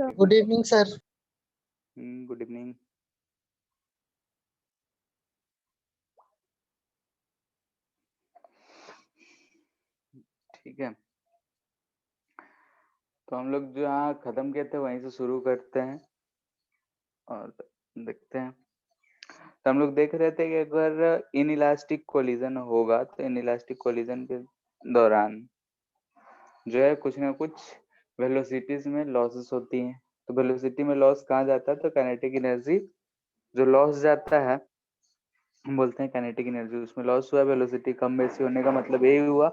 sir. Good evening, sir. Good evening. ठीक है, तो हम लोग जहाँ खत्म किए थे वहीं से शुरू करते हैं और देखते हैं। तो हम लोग देख रहे थे कि अगर इनइलास्टिक कोलिजन होगा तो इनइलास्टिक कोलिजन के दौरान जो है कुछ ना कुछ वेलोसिटीज में लॉसेस होती हैं। तो वेलोसिटी में लॉस कहाँ जाता है? तो काइनेटिक एनर्जी जो लॉस जाता है हम बोलते हैं काइनेटिक एनर्जी, उसमें लॉस हुआ। वेलोसिटी कम बेसी होने का मतलब यही हुआ,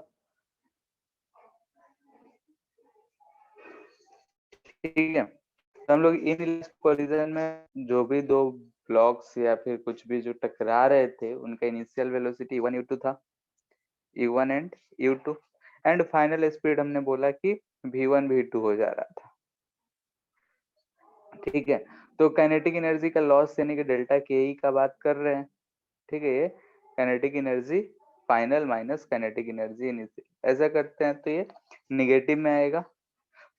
ठीक है। तो हम लोग इनइलास्टिक कोलिजन में जो भी दो ब्लॉक्स या फिर कुछ भी जो टकरा रहे थे उनका इनिशियल वेलोसिटी u1 u2 था, u1 and u2, and final speed हमने बोला कि v1 v2 हो जा रहा था, ठीक है। तो काइनेटिक एनर्जी का लॉस यानी कि डेल्टा के ई का बात कर रहे हैं, ठीक है। ये kinetic energy final minus kinetic energy initial, ऐसा करते हैं तो ये निगेटिव में आएगा।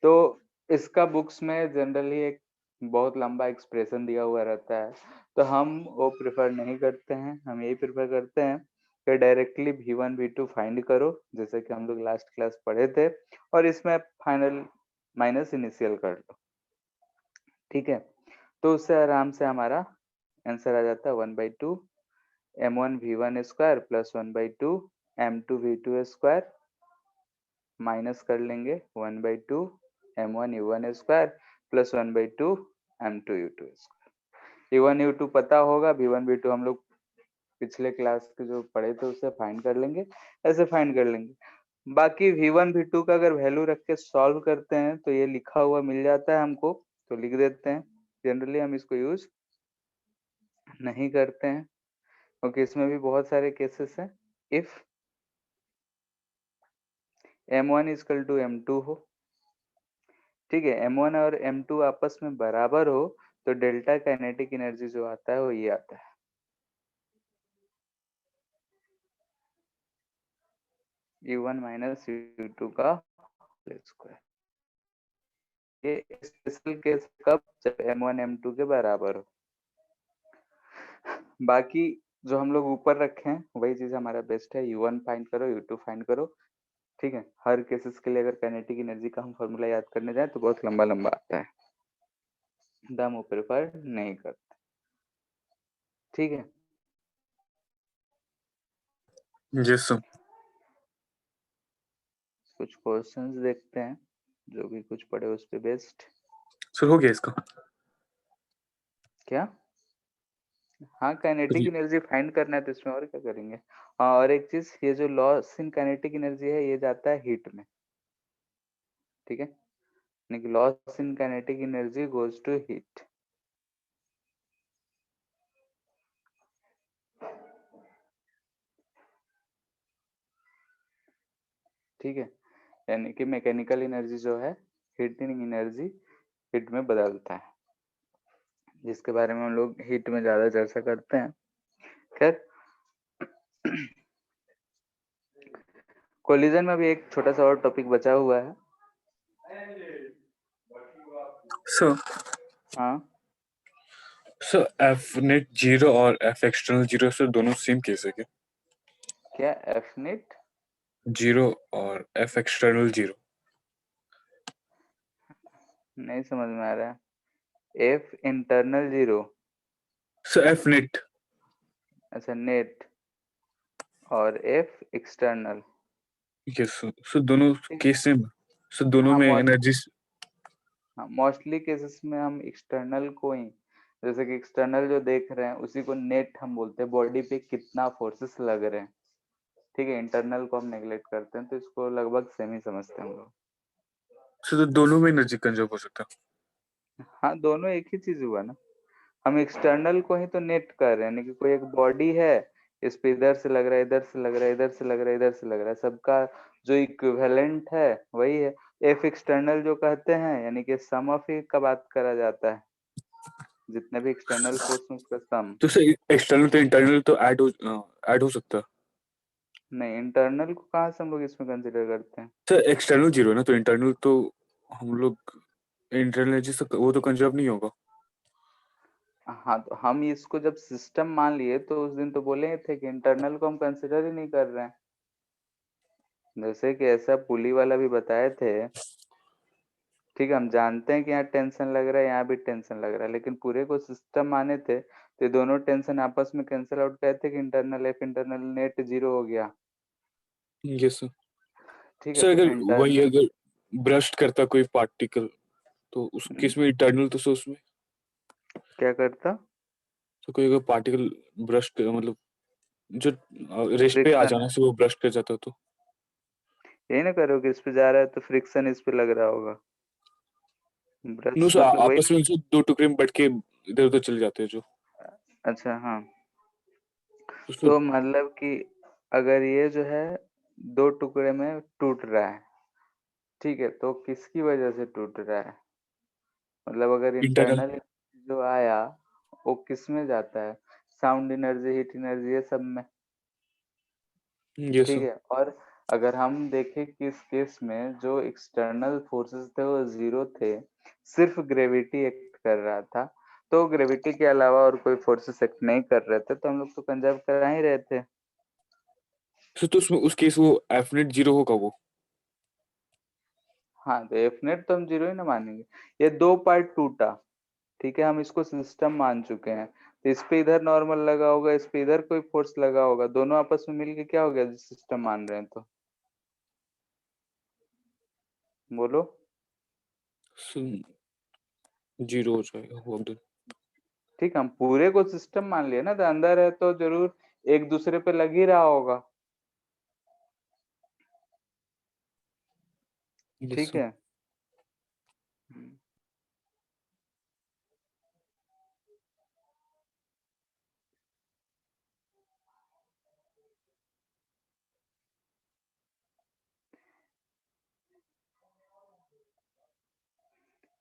तो इसका बुक्स में जनरली एक बहुत लंबा एक्सप्रेशन दिया हुआ रहता है, तो हम वो प्रेफर नहीं करते हैं। हम यही प्रेफर करते हैं कि डायरेक्टली v1 v2 फाइंड करो, जैसे कि हम लोग लास्ट क्लास पढ़े थे, और इसमें फाइनल माइनस इनिशियल कर लो, ठीक है। तो उससे आराम से हमारा आंसर आ जाता है 1/2 m1 v1 square plus 1/2 m2 v2 square, minus कर लेंगे 1/2 m1 u1 square plus 1/2 m2 u2 square. u1 u2 पता होगा, v1 v2 हम लोग पिछले क्लास के जो पढ़े थे उससे फाइंड कर लेंगे, ऐसे फाइंड कर लेंगे। बाकी v1 v2 का अगर वैल्यू रख के सॉल्व करते हैं तो ये लिखा हुआ मिल जाता है हमको, तो लिख देते हैं। जनरली हम इसको यूज नहीं करते हैं क्योंकि इसमें भी बहुत सारे केसेस हैं। If m1 equal to m2 हो, ठीक है, m1 और m2 आपस में बराबर हो, तो डेल्टा काइनेटिक एनर्जी जो आता है वो ये आता है, u1 माइनस u2 का स्क्वायर। ये स्पेशल केस कब? जब m1 m2 के बराबर हो। बाकी जो हम लोग ऊपर रखे हैं वही चीज हमारा बेस्ट है, u1 फाइंड करो, u2 फाइंड करो, ठीक है। हर केसेस के लिए अगर काइनेटिक एनर्जी का हम फॉर्मूला याद करने जाए तो बहुत लंबा लंबा आता है, दम वो प्रेफर नहीं करते, ठीक है। Yes sir. कुछ क्वेश्चंस देखते हैं, जो भी कुछ पढ़े उस पे बेस्ड। सर हो गया इसका? क्या? हाँ, काइनेटिक एनर्जी फाइंड करना है तो इसमें और क्या करेंगे। हाँ, और एक चीज, ये जो लॉस इन काइनेटिक एनर्जी है ये जाता है हीट में, ठीक है, यानी कि loss in kinetic energy goes to heat. ठीक है, यानी कि मैकेनिकल एनर्जी जो है हीटिंग एनर्जी हीट में बदलता है, जिसके बारे में हम लोग हीट में ज्यादा चर्चा करते हैं। खैर, कोलिजन में भी एक छोटा सा और टॉपिक बचा हुआ है सर। हाँ, सर एफ नेट 0 और एफ एक्सटर्नल 0 से दोनों सेम केस है क्या? क्या एफ नेट 0 और एफ एक्सटर्नल 0? नहीं समझ में आ रहा है। F internal 0, sir F net. अच्छा नेट, और F external. Yes sir. Sir दोनों केस सेम? सर दोनों हाँ, में एनर्जी? हाँ, मोस्टली केसेस में हम एक्सटर्नल को ही, जैसे कि एक्सटर्नल जो देख रहे हैं उसी को नेट हम बोलते हैं, बॉडी पे कितना फोर्सेस लग रहे हैं, ठीक है। इंटरनल को हम नेग्लेक्ट करते हैं, तो इसको लगभग सेम ही समझते हैं हम लोग। सर तो दोनों में एनर्जी कंजर्व हो सकता है? हाँ, दोनों एक ही चीज हुआ ना। हम एक्सटर्नल को ही तो नेट कर रहे हैं, यानी कि कोई एक बॉडी है, इस पे इधर से लग रहा है, इधर से लग रहा है, इधर से लग रहा है, इधर से लग रहा है, सबका जो इक्विवेलेंट है वही है। एफ एक्सटर्नल जो कहते हैं यानी कि सम ऑफ ई का बात करा जाता है, जितने भी एक्सटर्नल फोर्स में उसका सम। तो सर एक्सटर्नल तो इंटरनल तो ऐड हो सकता है? नहीं, इंटरनल को कहाँ से हम लोग इसमें कंसिडर करते हैं। सर एक्सटर्नल 0 है ना, तो इंटरनल तो हम लोग इंटरनल एनर्जी से वो तो कंजर्व नहीं होगा। हाँ, तो हम इसको जब सिस्टम मान लिए तो उस दिन तो बोले थे कि इंटरनल को हम कंसिडर ही नहीं कर रहे हैं। जैसे कि ऐसा पुली वाला भी बताए थे। ठीक है, हम जानते हैं कि यहाँ टेंशन लग रहा है, यहाँ भी टेंशन लग रहा है, लेकिन पूरे को सिस्टम माने थे तो ये दोनों टेंशन आपस में कैंसिल आउट कहते कि internal F internal net zero हो गया। Yes sir. ठीक है, सर तो अगर वही इंटरनल अगर ब्रस्ट करता कोई पार्टिकल तो उस केस में इटर्नल तो सर उसमें क्या करता? तो कोई अगर पार्टिकल ब्रस्ट मतलब जो रेस्ट पे आ फ्रिक्शन। जाना से वो ब्रस्ट कर जाता तो यही ना करो कि इस पे जा रहा है तो फ्रिक्शन इस पे लग रहा होगा। नो ब्रश सर मतलब वही आपस में उनसे दो टुकड़े में बैठ के इधर उधर चले जाते हैं जो ना। अच्छा, हाँ। तो सर तो मतलब कि अगर ये जो है दो टुकड़े में टूट रहा है, ठीक है, तो किसकी वजह से टूट रहा है? मतलब अगर इंटरनल इंटरनल जो आया वो किस में जाता है? साउंड एनर्जी, हीट एनर्जी, ये सब में। यस ठीक सर है, और अगर हम देखें कि इस केस में जो एक्सटर्नल फोर्सेस थे वो जीरो थे, सिर्फ ग्रेविटी एक्ट कर रहा था, तो ग्रेविटी के अलावा और कोई फोर्सेस एक्ट नहीं कर रहे थे, तो हम लोग तो कंजर्व करा ही रहे थे। सर तो उसमें उस केस वो एफ नेट जीरो होगा वो हाँ, तो एफ नेट तो हम जीरो ही ना मानेंगे। ये दो पार्ट टूटा, ठीक है, हम इसको सिस्टम मान चुके हैं, तो इस पे इधर नॉर्मल लगा होगा, इस पे इधर कोई फोर्स लगा होगा, दोनों आपस में मिलके क्या हो गया सिस्टम मान रहे हैं तो। बोलो। जीरो हो जाएगा वो दिन। ठीक, हम पूरे को सिस्टम मान लिया ना, तो अंदर है तो जरूर एक दूसरे पे लग ही रहा होगा। यस ठीक सर। है।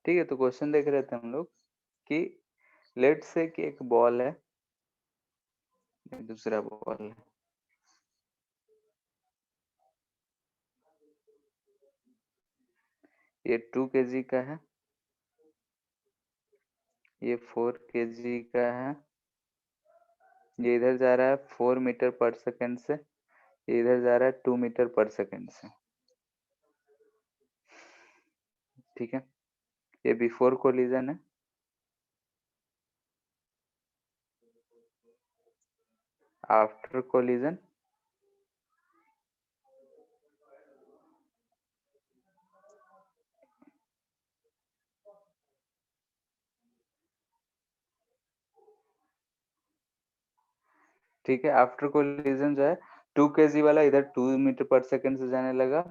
ठीक है, तो क्वेश्चन देख रहे थे हम लोग कि लेट से कि एक बॉल है, दूसरा बॉल है, ये 2 kg का है, ये 4 kg का है, ये इधर जा रहा है 4 मीटर पर सेकेंड से, ये इधर जा रहा है 2 मीटर पर सेकेंड से। ठीक है, ये बिफोर कोलिजन है, आफ्टर कोलिजन, ठीक है, आफ्टर कोलिजन जो है 2 kg वाला इधर 2 मीटर पर सेकेंड से जाने लगा,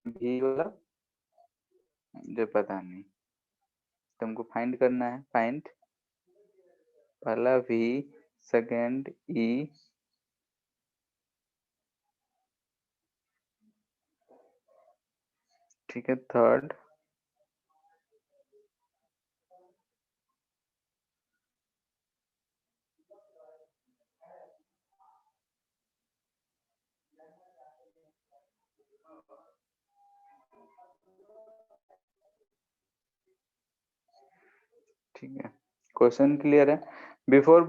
भी वाला जो पता नहीं, तुमको फाइंड करना है, फाइंड पहला v, सेकेंड e, ठीक है, थर्ड, ठीक है, क्वेश्चन क्लियर है? बिफोर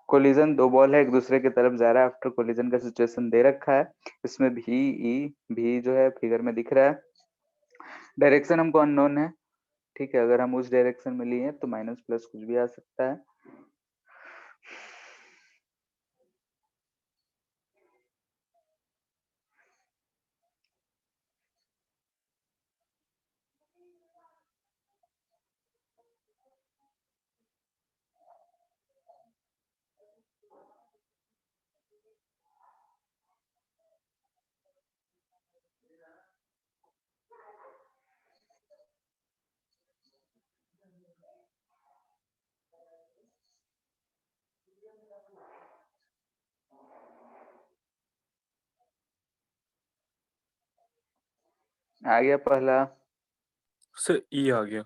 कोलिजन दो बॉल है एक दूसरे की तरफ जा रहा है, आफ्टर कोलिजन का सिचुएशन दे रखा है, इसमें भी ई भी जो है फिगर में दिख रहा है, डायरेक्शन हमको अननोन है। ठीक है, अगर हम उस डायरेक्शन में लिए तो माइनस प्लस कुछ भी आ सकता है। आ गया पहला? सर ई आ गया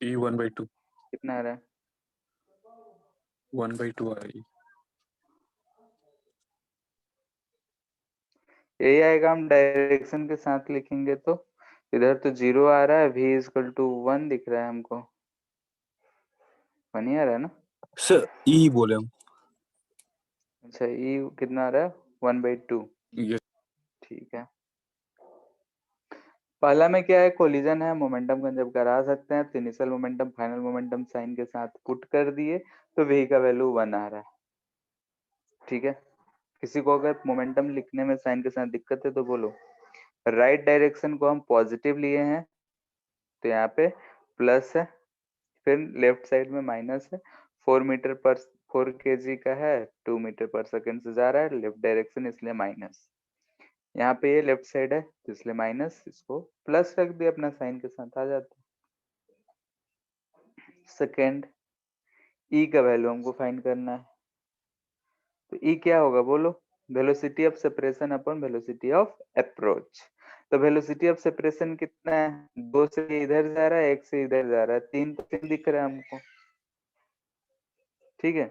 ई 1/2 कितना आ रहा है? 1/2 आ रही यही आएगा हम डायरेक्शन के साथ लिखेंगे तो इधर तो 0 आ रहा है, v इक्वल टू 1 दिख रहा है हमको, 1 ही आ रहा है ना? सर ई बोले हम। अच्छा e कितना आ रहा है? 1/2। ये ठीक है। पहला में क्या है, कोलिजन है, मोमेंटम कंजर्व करा सकते हैं, तो initial momentum final momentum sign के साथ पुट कर दिए तो v का वैल्यू 1 आ रहा है। ठीक है। किसी को अगर मोमेंटम लिखने में साइन के साथ दिक्कत है तो बोलो। राइट डायरेक्शन को हम पॉजिटिव लिए हैं तो यहाँ पे प्लस है, फिर लेफ्ट साइड में माइनस है। 4 मीटर पर 4 kg का है, 2 मीटर पर सेकंड से जा रहा है, लेफ्ट डायरेक्शन इसलिए माइनस। यहाँ पे ये लेफ्ट साइड है तो इसलिए माइनस, इसको प्लस रख दिया, अपना साइन के साथ आ जाता है। सेकेंड, ई का वैल्यू हमको फाइंड करना है, तो ई क्या होगा बोलो? Velocity of separation upon velocity of approach. तो वेलोसिटी ऑफ सेपरेशन कितना है? 2 से इधर जा रहा है, 1 से इधर जा रहा है, 3 दिख रहा है हमको। ठीक है,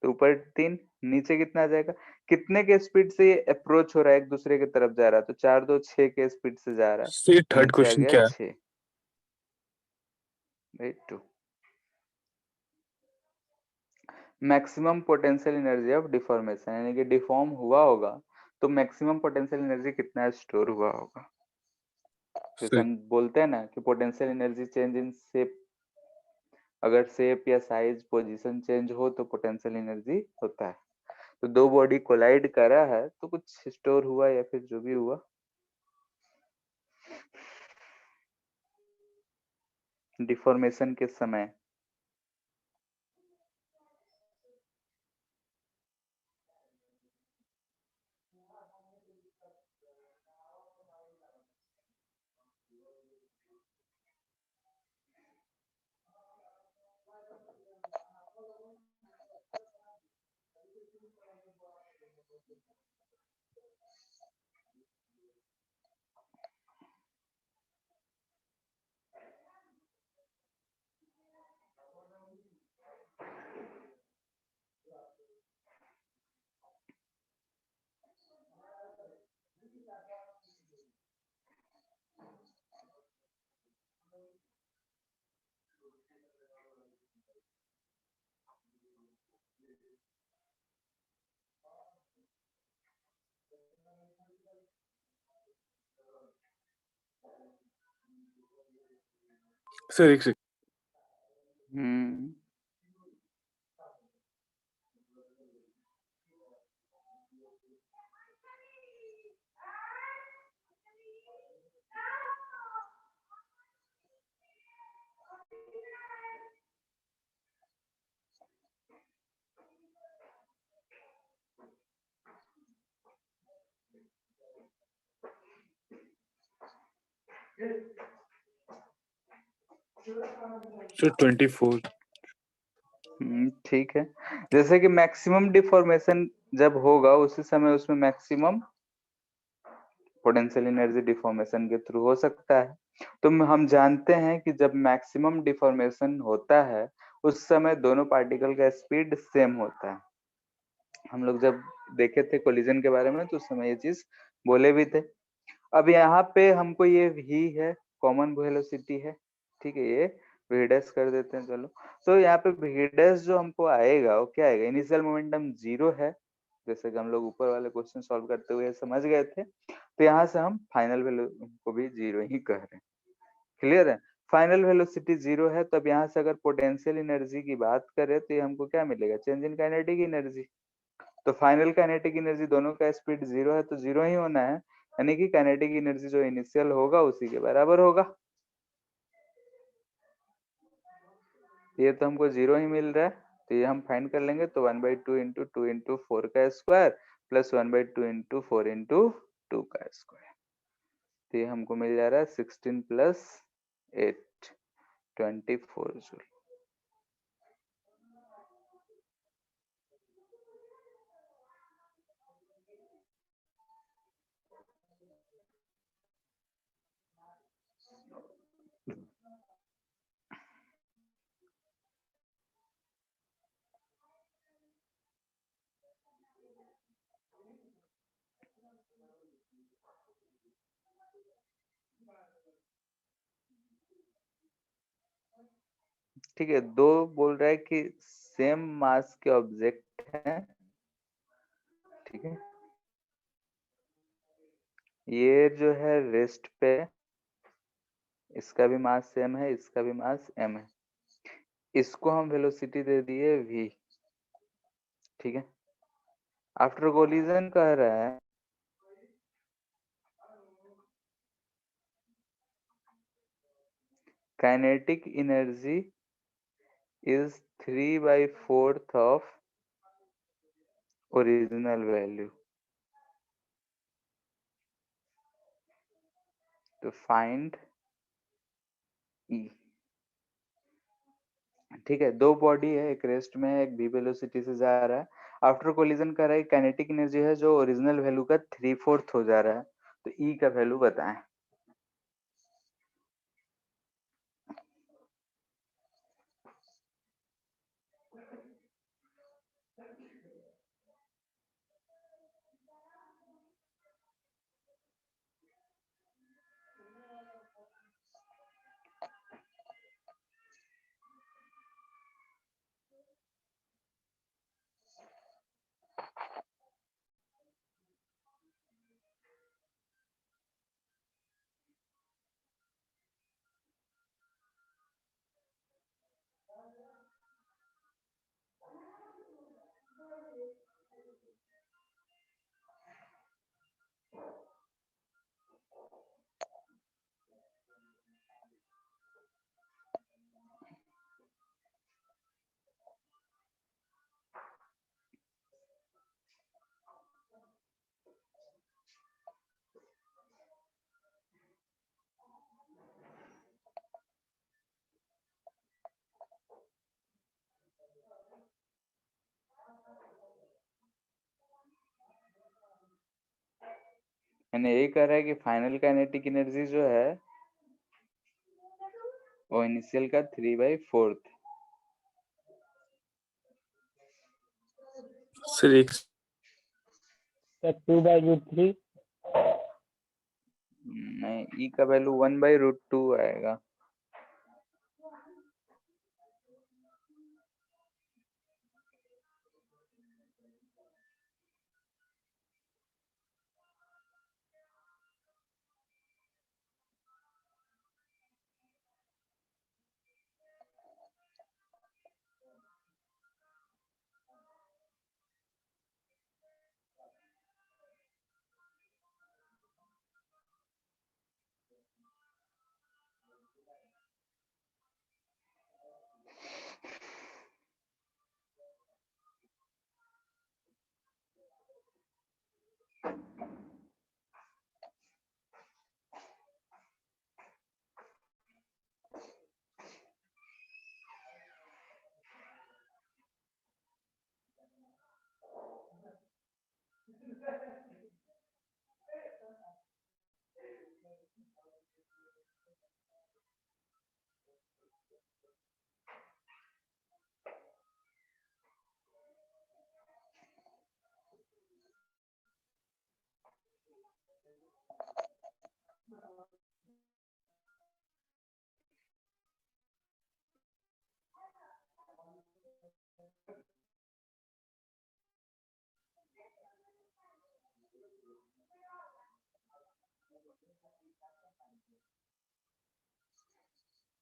तो ऊपर 3, नीचे कितना आ जाएगा? कितने के स्पीड से ये अप्रोच हो रहा है, एक दूसरे की तरफ जा रहा है? तो 4 2 6 के स्पीड से जा रहा है, सर तो थर्ड नीचे आ क्वेश्चन गया क्या है? 6/2। Maximum potential energy of deformation, यानी कि डिफॉर्म हुआ होगा तो मैक्सिमम पोटेंशियल एनर्जी कितना स्टोर हुआ होगा। जैसे सर हम बोलते हैं ना कि potential energy change in shape, अगर शेप या साइज पोजीशन चेंज हो तो पोटेंशियल एनर्जी होता है। तो दो बॉडी कोलाइड करा है तो कुछ स्टोर हुआ या फिर जो भी हुआ डिफॉर्मेशन के समय। सर एक सेकंड। हम्म सर 24। ठीक है। जैसे कि मैक्सिमम डिफॉर्मेशन जब होगा उसी समय उसमें मैक्सिमम पोटेंशियल एनर्जी डिफॉर्मेशन के थ्रू हो सकता है। तो हम जानते हैं कि जब मैक्सिमम डिफॉर्मेशन होता है उस समय दोनों पार्टिकल का स्पीड सेम होता है। हम लोग जब देखे थे कोलिजन के बारे में तो उस समय ये चीज बोले भी थे। अब यहाँ पे हमको ये v है, कॉमन वेलोसिटी है, ठीक है, ये v डैश कर देते हैं चलो। तो यहाँ पे v डैश जो हमको आएगा वो क्या आएगा? इनिशियल मोमेंटम 0 है, जैसे कि हम लोग ऊपर वाले क्वेश्चन सॉल्व करते हुए समझ गए थे। तो यहाँ से हम फाइनल वेलो को भी 0 ही कह रहे हैं। क्लियर है? फाइनल वेलोसिटी 0 है, तब यहाँ से अगर पोटेंशियल एनर्जी की बात करें तो ये हमको क्या मिलेगा? Change in kinetic energy. तो फाइनल काइनेटिक एनर्जी, दोनों का स्पीड 0 है तो 0 ही होना है, यानी कि काइनेटिक एनर्जी जो इनिशियल होगा उसी के बराबर होगा। ये तो हमको 0 ही मिल रहा है, तो ये हम फाइंड कर लेंगे। तो 1/2 इंटू 2 इंटू 4 का स्क्वायर प्लस 1/2 इंटू 4 इंटू 2 का स्क्वायर, तो ये हमको मिल जा रहा है 16 प्लस 8 24 जूल। ठीक है, दो बोल रहा है कि सेम मास के ऑब्जेक्ट हैं, ठीक है, ये जो है रेस्ट पे, इसका भी मास सेम है, इसका भी मास m है, इसको हम वेलोसिटी दे दिए v, ठीक है। आफ्टर कोलिजन कह रहा है kinetic energy is 3/4 of original value, तो फाइंड E, ठीक है। दो बॉडी है, एक रेस्ट में है, एक v वेलोसिटी से जा रहा है। आफ्टर कोलिजन कर रहा है काइनेटिक एनर्जी है जो ओरिजिनल वैल्यू का 3/4 हो जा रहा है, तो E का वैल्यू बताएं। मैंने यही कह रहा है कि फाइनल काइनेटिक एनर्जी जो है वो इनिशियल का 3/4। सर एक 2/√3। नहीं, E का वैल्यू 1/√2 आएगा।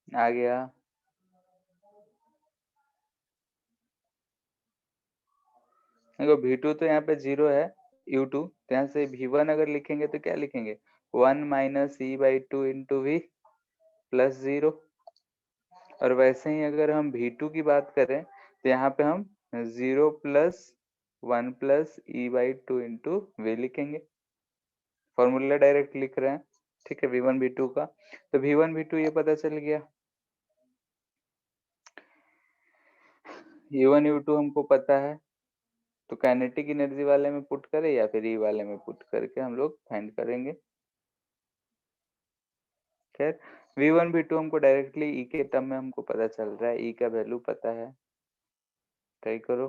आ गया। देखो V2 तो यहाँ पे 0 है, U2 तो यहाँ से V1 अगर लिखेंगे तो क्या लिखेंगे, 1 minus E/2 into V plus 0। और वैसे ही अगर हम V2 की बात करें तो यहाँ पे हम 0 plus 1 plus E/2 into V लिखेंगे, फॉर्मूला डायरेक्ट लिख रहे हैं, ठीक है, V1 V2 का। तो V1 V2 ये पता चल गया, U1 U2 हमको पता है, तो काइनेटिक एनर्जी वाले में पुट करें या फिर ई वाले में पुट करके हम लोग फाइंड करेंगे। खैर V1 V2 हमको डायरेक्टली ई के टर्म में हमको पता चल रहा है, ई का वैल्यू पता है, ट्राई करो।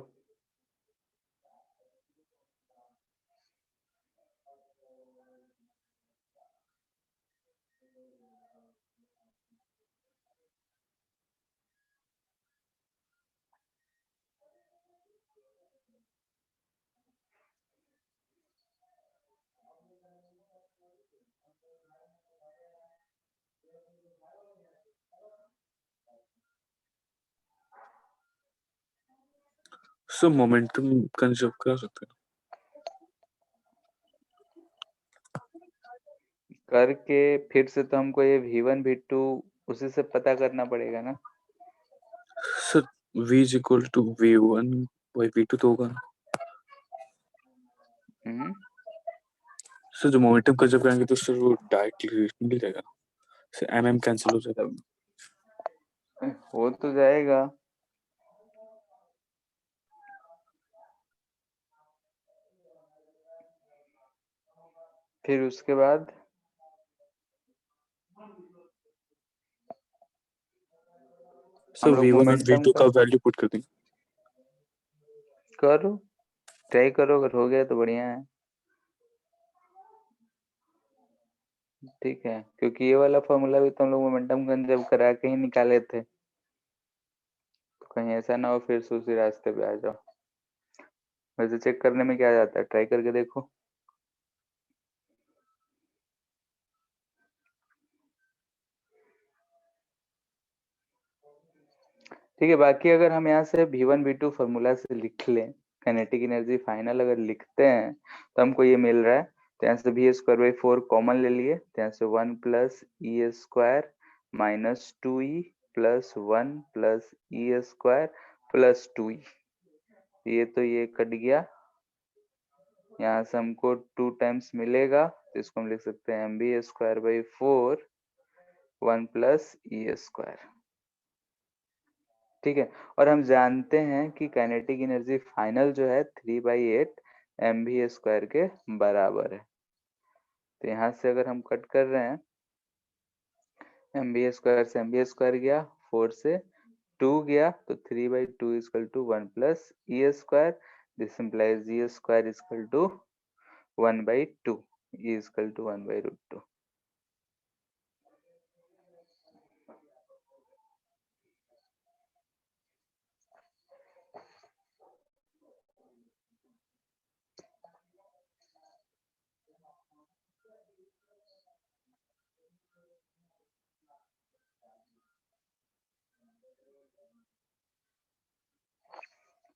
सो मोमेंटम कंजर्व करा सकते हैं करके फिर से तो हमको ये v1 v2 उसी से पता करना पड़ेगा ना। Sir v is equal to v1 by v2 तो होगा ना। सर जो मोमेंटम कंजर्व करेंगे तो सर वो डायरेक्टली मिल जाएगा ना, सर mm कैंसिल हो जाएगा। हो तो जाएगा, फिर उसके बाद सर हम लोग v1 और मोमेंटम v2 का का वैल्यू पुट कर देंगे। करो, ट्राई करो, अगर हो गया तो बढ़िया है। ठीक है, क्योंकि ये वाला फॉर्मूला भी तो हम लोग मोमेंटम कंजर्व करा के ही निकाले थे, तो कहीं ऐसा ना हो फिर से उसी रास्ते पे आ जाओ। वैसे चेक करने में क्या जाता है, ट्राई करके देखो। ठीक है, बाकी अगर हम यहाँ से v1 v2 फॉर्मूला से लिख लें, काइनेटिक एनर्जी फाइनल अगर लिखते हैं तो हमको ये मिल रहा है। तो यहाँ से v स्क्वायर बाई 4 कॉमन ले लिए, तो यहाँ से 1 plus e square minus 2e plus 1 plus e square plus 2e। ये तो ये कट गया, यहाँ से हमको 2 टाइम्स मिलेगा, तो इसको हम लिख सकते हैं mv square by 4 1 plus e square. ठीक है, और हम जानते हैं कि काइनेटिक एनर्जी फाइनल जो है 3/8 mv स्क्वायर के बराबर है। तो यहाँ से अगर हम कट कर रहे हैं, mv स्क्वायर से mv स्क्वायर गया, 4 से 2 गया, तो 3/2 equal to 1 plus e square. This implies e square equal to 1/2, e equal to 1/√2।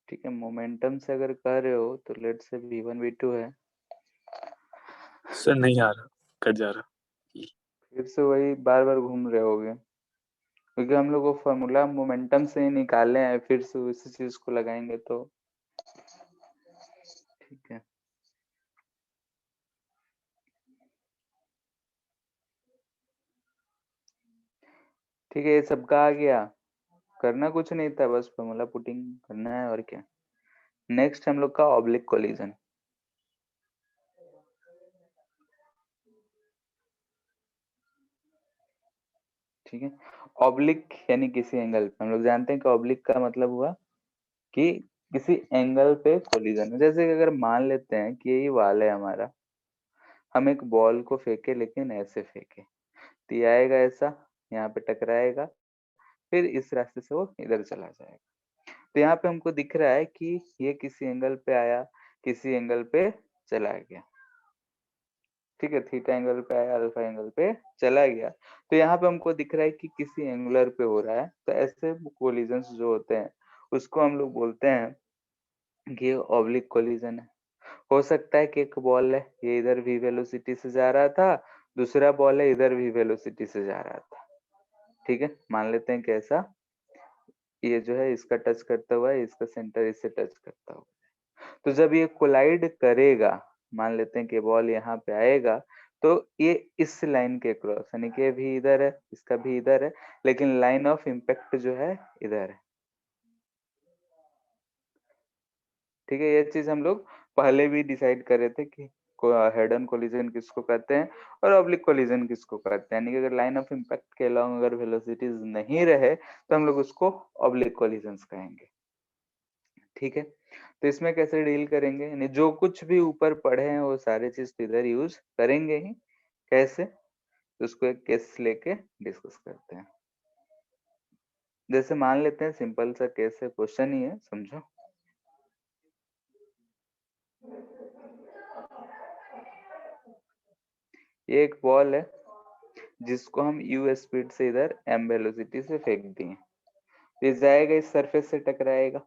ठीक है, मोमेंटम से अगर कह रहे हो तो लेट से v1 v2 है, सर नहीं आ रहा, कट जा रहा। फिर से वही बार बार घूम रहे होगे, क्योंकि हम लोग वो फॉर्मूला मोमेंटम से ही निकाले हैं, फिर से उसी चीज को लगाएंगे तो ठीक है। ठीक है, ये सबका आ गया, करना कुछ नहीं था, बस फॉर्मूला पुटिंग करना है और क्या। नेक्स्ट हम लोग का ऑब्लिक कोलिजन। ठीक है, ऑब्लिक यानी किसी एंगल पे, हम लोग जानते हैं कि ऑब्लिक का मतलब हुआ कि किसी एंगल पे कोलिजन। जैसे कि अगर मान लेते हैं कि यही वाल है हमारा, हम एक बॉल को फेंके लेकिन ऐसे फेंके, तो ये आएगा ऐसा, यहाँ पे टकराएगा, फिर इस रास्ते से वो इधर चला जाएगा। तो यहाँ पे हमको दिख रहा है कि ये किसी एंगल पे आया, किसी एंगल पे चला गया। ठीक है, थीटा एंगल पे आया, अल्फा एंगल पे चला गया। तो यहाँ पे हमको दिख रहा है कि किसी एंगुलर पे हो रहा है। तो ऐसे कोलिजन्स जो होते हैं उसको हम लोग बोलते हैं कि ये ऑब्लिक कोलिजन है। हो सकता है कि एक बॉल है, ये इधर v वेलोसिटी से जा रहा था, दूसरा बॉल है इधर v वेलोसिटी से जा रहा था। ठीक है, मान लेते हैं कैसा, ये जो है इसका टच करता हुआ है, इसका सेंटर इससे टच करता हुआ। तो जब ये कोलाइड करेगा, मान लेते हैं कि बॉल यहाँ पे आएगा, तो ये इस लाइन के क्रॉस, यानी कि ये भी इधर है, इसका भी इधर है, लेकिन लाइन ऑफ इम्पैक्ट जो है इधर है। ठीक है, ये चीज हम लोग पहले भी डिसाइड कर रहे थे कि हेड ऑन कोलिजन किसको कहते हैं और ऑब्लिक कोलिजन किसको कहते हैं। यानी कि अगर लाइन ऑफ इम्पैक्ट के अलोंग अगर वेलोसिटीज नहीं रहे तो हम लोग उसको ऑब्लिक कोलिजन्स कहेंगे। ठीक है, तो इसमें कैसे डील करेंगे, यानी जो कुछ भी ऊपर पढ़े हैं वो सारे चीज तो इधर यूज करेंगे ही। कैसे, तो उसको एक केस लेके डिस्कस करते हैं। जैसे मान लेते हैं, सिंपल सा केस है, क्वेश्चन ही है, समझो। ये एक बॉल है जिसको हम u स्पीड से इधर m वेलोसिटी से फेंक दिए, ये जाएगा, इस सरफेस से टकराएगा।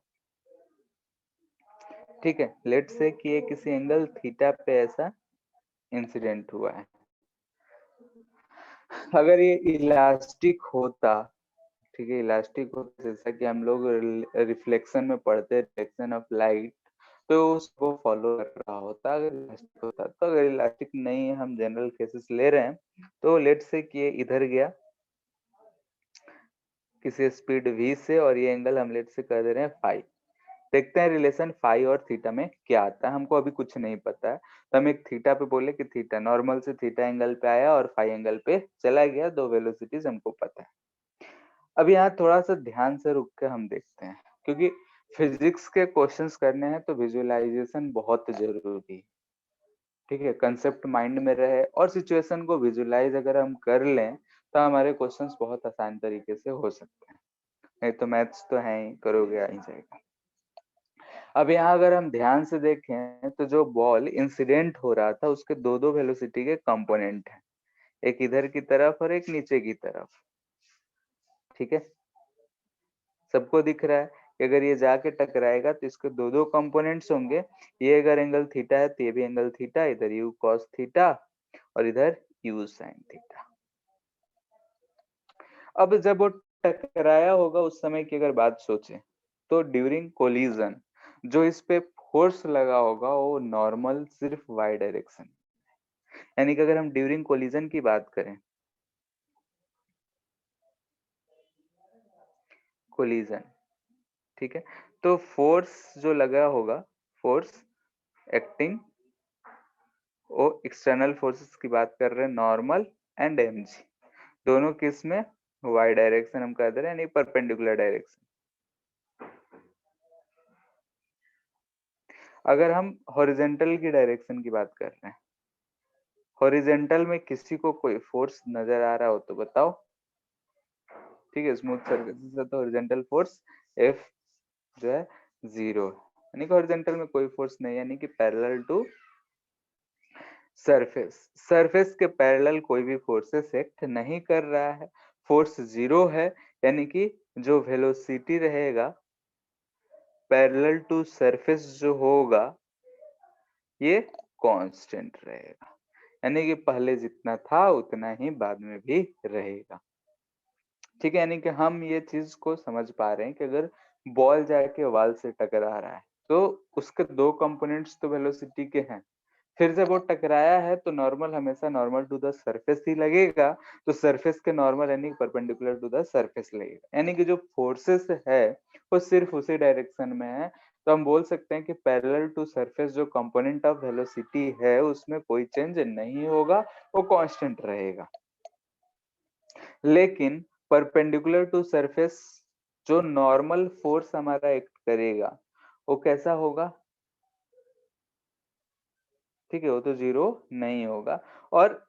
ठीक है, लेट्स से कि ये किसी एंगल थीटा पे ऐसा इंसिडेंट हुआ है। अगर ये इलास्टिक होता, ठीक है, इलास्टिक होता जैसा कि हम लोग रिफ्लेक्शन में पढ़ते हैं, रिफ्लेक्शन ऑफ लाइट, तो उसको फॉलो कर रहा होता अगर इलास्टिक होता। तो अगर इलास्टिक नहीं है, हम जनरल केसेस ले रहे हैं, तो लेट्स से कि ये इधर गया किसी स्पीड v से और ये एंगल हम लेट से कर दे रहे हैं फाई। देखते हैं रिलेशन फाई और थीटा में क्या आता है। हमको अभी कुछ नहीं पता है, तो हम एक थीटा पे बोले कि थीटा नॉर्मल से थीटा एंगल पे आया और फाई एंगल पे चला गया। दो वेलोसिटीज हमको पता है। अब यहाँ थोड़ा सा ध्यान से रुक के हम देखते हैं, क्योंकि फिजिक्स के क्वेश्चंस करने हैं तो विजुअलाइजेशन बहुत जरूरी है। ठीक है, कंसेप्ट माइंड में रहे और सिचुएशन को विजुअलाइज अगर हम कर लें तो हमारे क्वेश्चंस बहुत आसान तरीके से हो सकते हैं। नहीं तो मैथ्स तो है ही, करोगे आ ही जाएगा। अब यहाँ अगर हम ध्यान से देखें तो जो बॉल इंसिडेंट हो रहा था उसके दो दो वेलोसिटी के कंपोनेंट हैं, एक इधर की तरफ और एक नीचे की तरफ। ठीक है, सबको दिख रहा है कि अगर ये जाके टकराएगा तो इसके दो दो कंपोनेंट्स होंगे। ये अगर एंगल थीटा है तो ये भी एंगल थीटा, इधर यू कॉस थीटा और इधर यू साइन थीटा। अब जब वो टकराया होगा उस समय की अगर बात सोचे तो ड्यूरिंग कोलिजन जो इस पे फोर्स लगा होगा वो नॉर्मल सिर्फ वाई डायरेक्शन, यानी कि अगर हम ड्यूरिंग कोलिजन की बात करें, कोलिजन, ठीक है, तो फोर्स जो लगा होगा, फोर्स एक्टिंग, वो एक्सटर्नल फोर्सेस की बात कर रहे हैं, नॉर्मल एंड mg, दोनों किस में, वाई डायरेक्शन हम कह दे रहे हैं, यानी परपेंडिकुलर डायरेक्शन। अगर हम हॉरिजेंटल की डायरेक्शन की बात कर रहे हैं, हॉरिजेंटल में किसी को कोई फोर्स नजर आ रहा हो तो बताओ। ठीक है, स्मूथ सरफेस है तो हॉरिजेंटल फोर्स F जो है 0 है, यानी कि हॉरिजेंटल में कोई फोर्स नहीं है, यानी कि पैरेलल टू सरफेस, सरफेस के पैरेलल कोई भी फोर्सेस एक्ट नहीं कर रहा है, फोर्स 0 है, यानी कि जो वेलोसिटी रहेगा पैरेलल टू सरफेस जो होगा ये कांस्टेंट रहेगा, यानी कि पहले जितना था उतना ही बाद में भी रहेगा। ठीक है, यानी कि हम ये चीज को समझ पा रहे हैं कि अगर बॉल जाके वॉल से टकरा रहा है तो उसके दो कंपोनेंट्स तो वेलोसिटी के हैं, फिर जब वो टकराया है तो नॉर्मल हमेशा नॉर्मल टू द सरफेस ही लगेगा, तो सरफेस के नॉर्मल यानी परपेंडिकुलर टू द सरफेस लगेगा, यानी कि जो फोर्सेस है वो सिर्फ उसी डायरेक्शन में है। तो हम बोल सकते हैं कि पैरेलल टू सरफेस जो कंपोनेंट ऑफ वेलोसिटी है उसमें कोई चेंज नहीं होगा, वो कांस्टेंट रहेगा। लेकिन परपेंडिकुलर टू सरफेस जो नॉर्मल फोर्स हमारा एक्ट करेगा वो कैसा होगा, ठीक है, वो तो 0 नहीं होगा। और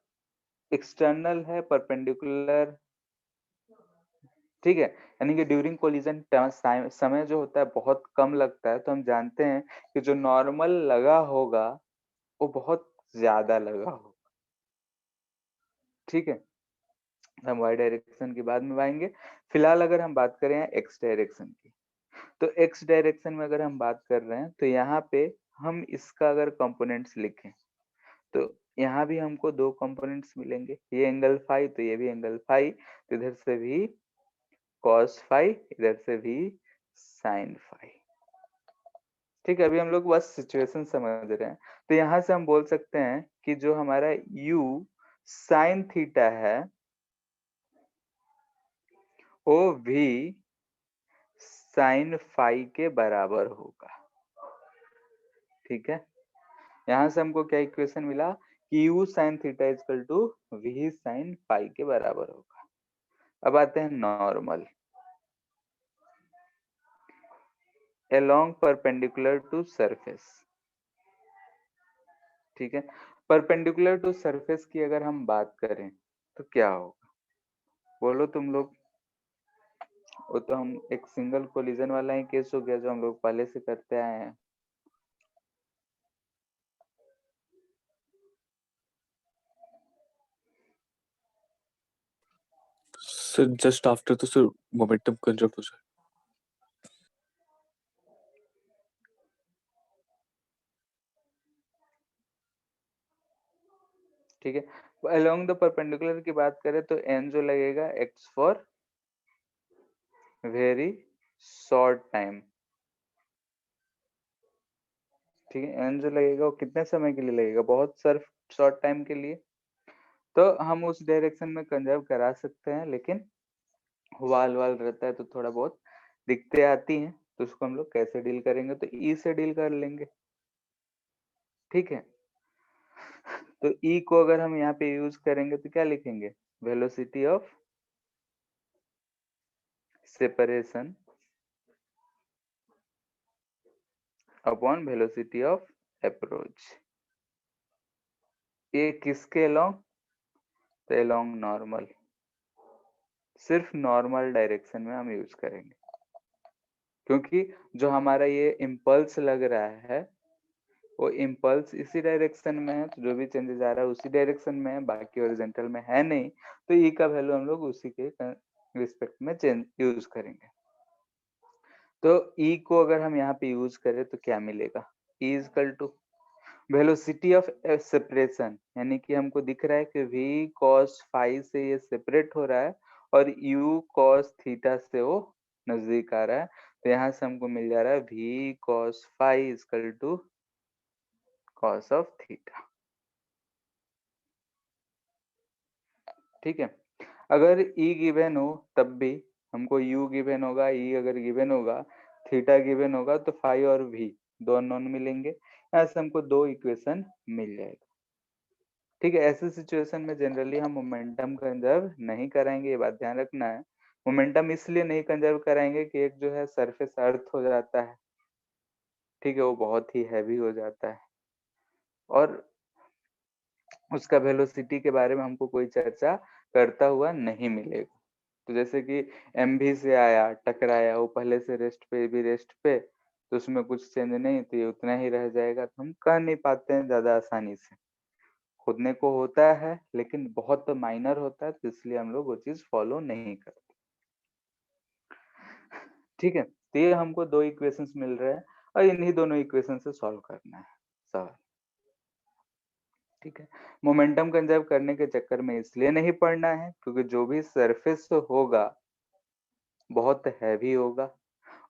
एक्सटर्नल है, परपेंडिकुलर, ठीक है, यानी कि ड्यूरिंग कोलिजन समय जो होता है बहुत कम लगता है, तो हम जानते हैं कि जो नॉर्मल लगा होगा वो बहुत ज्यादा लगा होगा। ठीक है, हम वाई डायरेक्शन की बाद में आएंगे। फिलहाल अगर हम बात करें एक्स डायरेक्शन की, तो एक्स डायरेक्शन में अगर हम बात कर रहे हैं तो यहाँ पे हम इसका अगर कंपोनेंट्स लिखें तो यहाँ भी हमको दो कंपोनेंट्स मिलेंगे, ये एंगल फाई तो ये भी एंगल फाई, तो इधर से भी कॉस फाई, इधर से भी साइन फाई। ठीक है, अभी हम लोग बस सिचुएशन समझ रहे हैं, तो यहाँ से हम बोल सकते हैं कि जो हमारा u साइन थीटा है वो भी साइन फाई के बराबर होगा। ठीक है, यहाँ से हमको क्या इक्वेशन मिला कि u sine theta is equal to v sine phi के बराबर होगा। अब आते हैं normal along perpendicular to surface। ठीक है, परपेंडिकुलर टू सरफेस की अगर हम बात करें तो क्या होगा, बोलो तुम लोग। वो तो हम एक सिंगल कोलिजन वाला ही केस हो गया जो हम लोग पहले से करते आए हैं। सर जस्ट आफ्टर तो सर मोमेंटम कंजर्व हो जाए। ठीक है। अलोंग द परपेंडिकुलर की बात करें तो n जो लगेगा x for very short time, ठीक है। n जो लगेगा वो कितने समय के लिए लगेगा, बहुत शॉर्ट टाइम के लिए। तो हम उस डायरेक्शन में कंजर्व करा सकते हैं, लेकिन वाल वाल रहता है तो थोड़ा बहुत दिक्कतें आती हैं, तो उसको हम लोग कैसे डील करेंगे, तो ई से डील कर लेंगे, ठीक है। तो ई को अगर हम यहाँ पे यूज करेंगे तो क्या लिखेंगे, velocity of separation upon velocity of approach. ये किसके अलोंग, तो अलोंग नॉर्मल, सिर्फ नॉर्मल डायरेक्शन में हम यूज करेंगे, क्योंकि जो हमारा ये इम्पल्स लग रहा है वो इम्पल्स इसी डायरेक्शन में है, तो जो भी चेंजेस आ रहा है उसी डायरेक्शन में है, बाकी ओरिजेंटल में है नहीं, तो ई का वैल्यू हम लोग उसी के रिस्पेक्ट में चेंज यूज करेंगे। तो ई को अगर हम यहाँ पे यूज करें तो क्या मिलेगा, e equal to velocity of separation, यानी कि हमको दिख रहा है कि v cos फाई से ये सेपरेट हो रहा है और u cos थीटा से वो नजदीक आ रहा है, तो यहाँ से हमको मिल जा रहा है v cos phi is equal to cos of theta, ठीक है। अगर E गिवन हो तब भी हमको U गिवन होगा, E अगर गिवन होगा, थीटा गिवन होगा, तो फाई और V दो अननोन मिलेंगे, यहाँ से हमको दो इक्वेशन मिल जाएगा, ठीक है। ऐसे सिचुएशन में जनरली हम मोमेंटम कंजर्व नहीं कराएंगे, ये बात ध्यान रखना है। मोमेंटम इसलिए नहीं कंजर्व कराएंगे कि एक जो है सरफेस अर्थ हो जाता है, ठीक है, वो बहुत ही हैवी हो जाता है और उसका वेलोसिटी के बारे में हमको कोई चर्चा करता हुआ नहीं मिलेगा। तो जैसे कि MV से आया टकराया, वो पहले से रेस्ट पे भी रेस्ट पे, तो उसमें कुछ चेंज नहीं, तो ये उतना ही रह जाएगा, तो हम कह नहीं पाते हैं ज्यादा आसानी से। खुदने को होता है लेकिन बहुत माइनर होता है, तो इसलिए हम लोग वो चीज फॉलो नहीं करते, ठीक है। तो ये हमको दो इक्वेशंस मिल रहे हैं और इन्हीं दोनों इक्वेशन से सॉल्व करना है सवाल, ठीक है। मोमेंटम कंजर्व करने के चक्कर में इसलिए नहीं पड़ना है क्योंकि जो भी सरफेस होगा बहुत हैवी होगा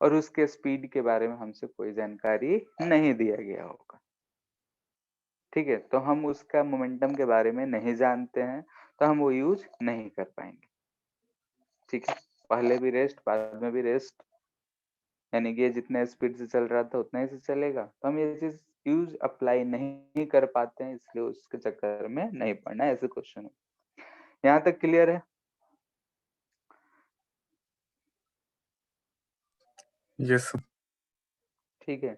और उसके स्पीड के बारे में हमसे कोई जानकारी नहीं दिया गया होगा, ठीक है। तो हम उसका मोमेंटम के बारे में नहीं जानते हैं, तो हम वो यूज नहीं कर पाएंगे, ठीक है। पहले भी रेस्ट बाद में भी रेस्ट, यानी कि ये जितने स्पीड से चल रहा था उतना ही से चलेगा, तो हम ये चीज यूज अप्लाई नहीं कर पाते हैं, इसलिए उसके चक्कर में नहीं पड़ना, ऐसे क्वेश्चन। यहाँ तक क्लियर है? Yes sir. ठीक है।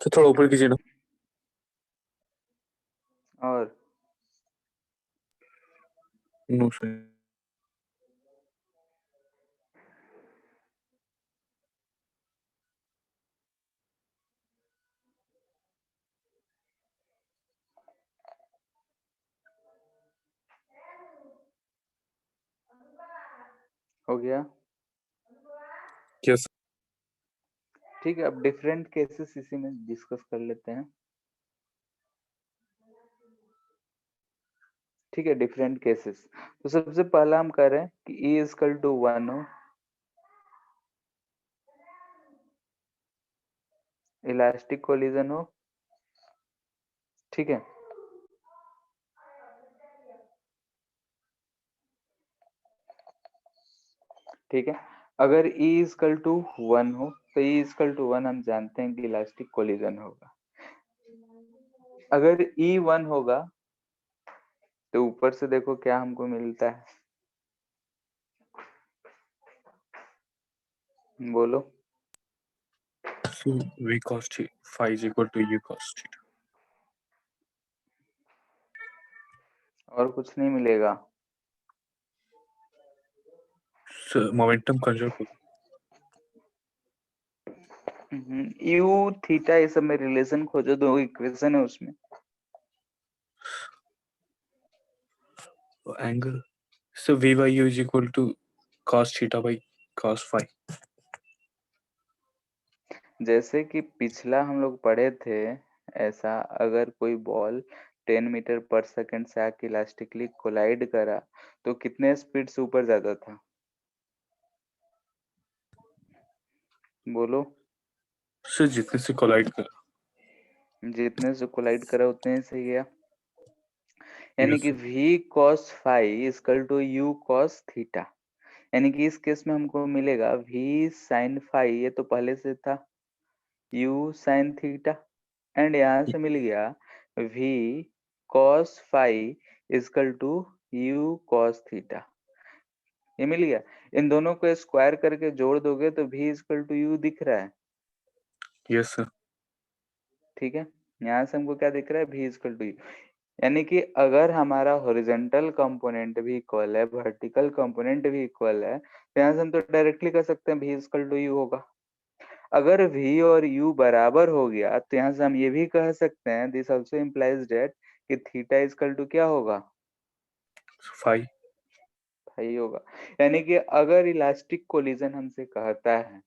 तो थोड़ा ऊपर कीजिए ना। और नो सर। हो गया, यस। ठीक है। अब डिफरेंट केसेस इसी में डिस्कस कर लेते हैं, ठीक है। डिफरेंट केसेस, तो सबसे पहला हम कर रहे हैं कि E इजकल टू 1 हो, इलास्टिक कोलिजन हो, ठीक है। ठीक है, अगर E इजकल टू 1 हो तो E इजकल टू 1 हम जानते हैं कि इलास्टिक कोलिजन होगा। अगर E 1 होगा तो ऊपर से देखो क्या हमको मिलता है, बोलो। So v cos phi is equal to u cos theta. और कुछ नहीं मिलेगा, So momentum conserve. You theta ये सब में रिलेशन खोजो, दो इक्वेशन है उसमें। Angle. So v by u is equal to cos theta by cos phi. जैसे कि पिछला हम लोग पढ़े थे, ऐसा अगर कोई बॉल 10 मीटर पर सेकंड से आके इलास्टिकली कोलाइड करा तो कितने स्पीड से ऊपर जाता था? बोलो। सर जितने से कोलाइड कर। जितने से कोलाइड करा उतने से गया, यानी यस कि v cos phi is equal to u cos theta. यानी कि इस केस में हमको मिलेगा v sin फाई, ये तो पहले से था, u sin थीटा, एंड यहाँ से मिल गया v cos phi is equal to u cos theta. ये मिल गया। इन दोनों को स्क्वायर करके जोड़ दोगे तो v इजकल टू u दिख रहा है। Yes sir. ठीक है, यहाँ से हमको क्या दिख रहा है? v is equal to u। यानी कि अगर हमारा हॉरिजॉन्टल कंपोनेंट भी इक्वल है, वर्टिकल कंपोनेंट भी इक्वल है, तो यहाँ से हम तो डायरेक्टली कर सकते हैं v इजकल टू u होगा। अगर v और u बराबर हो गया तो यहाँ से हम ये भी कह सकते हैं, दिस ऑल्सो इम्प्लाइज डेट कि थीटा इजकल टू क्या होगा? फाई। फाई होगा। यानी कि अगर इलास्टिक कोलिजन हमसे कहता है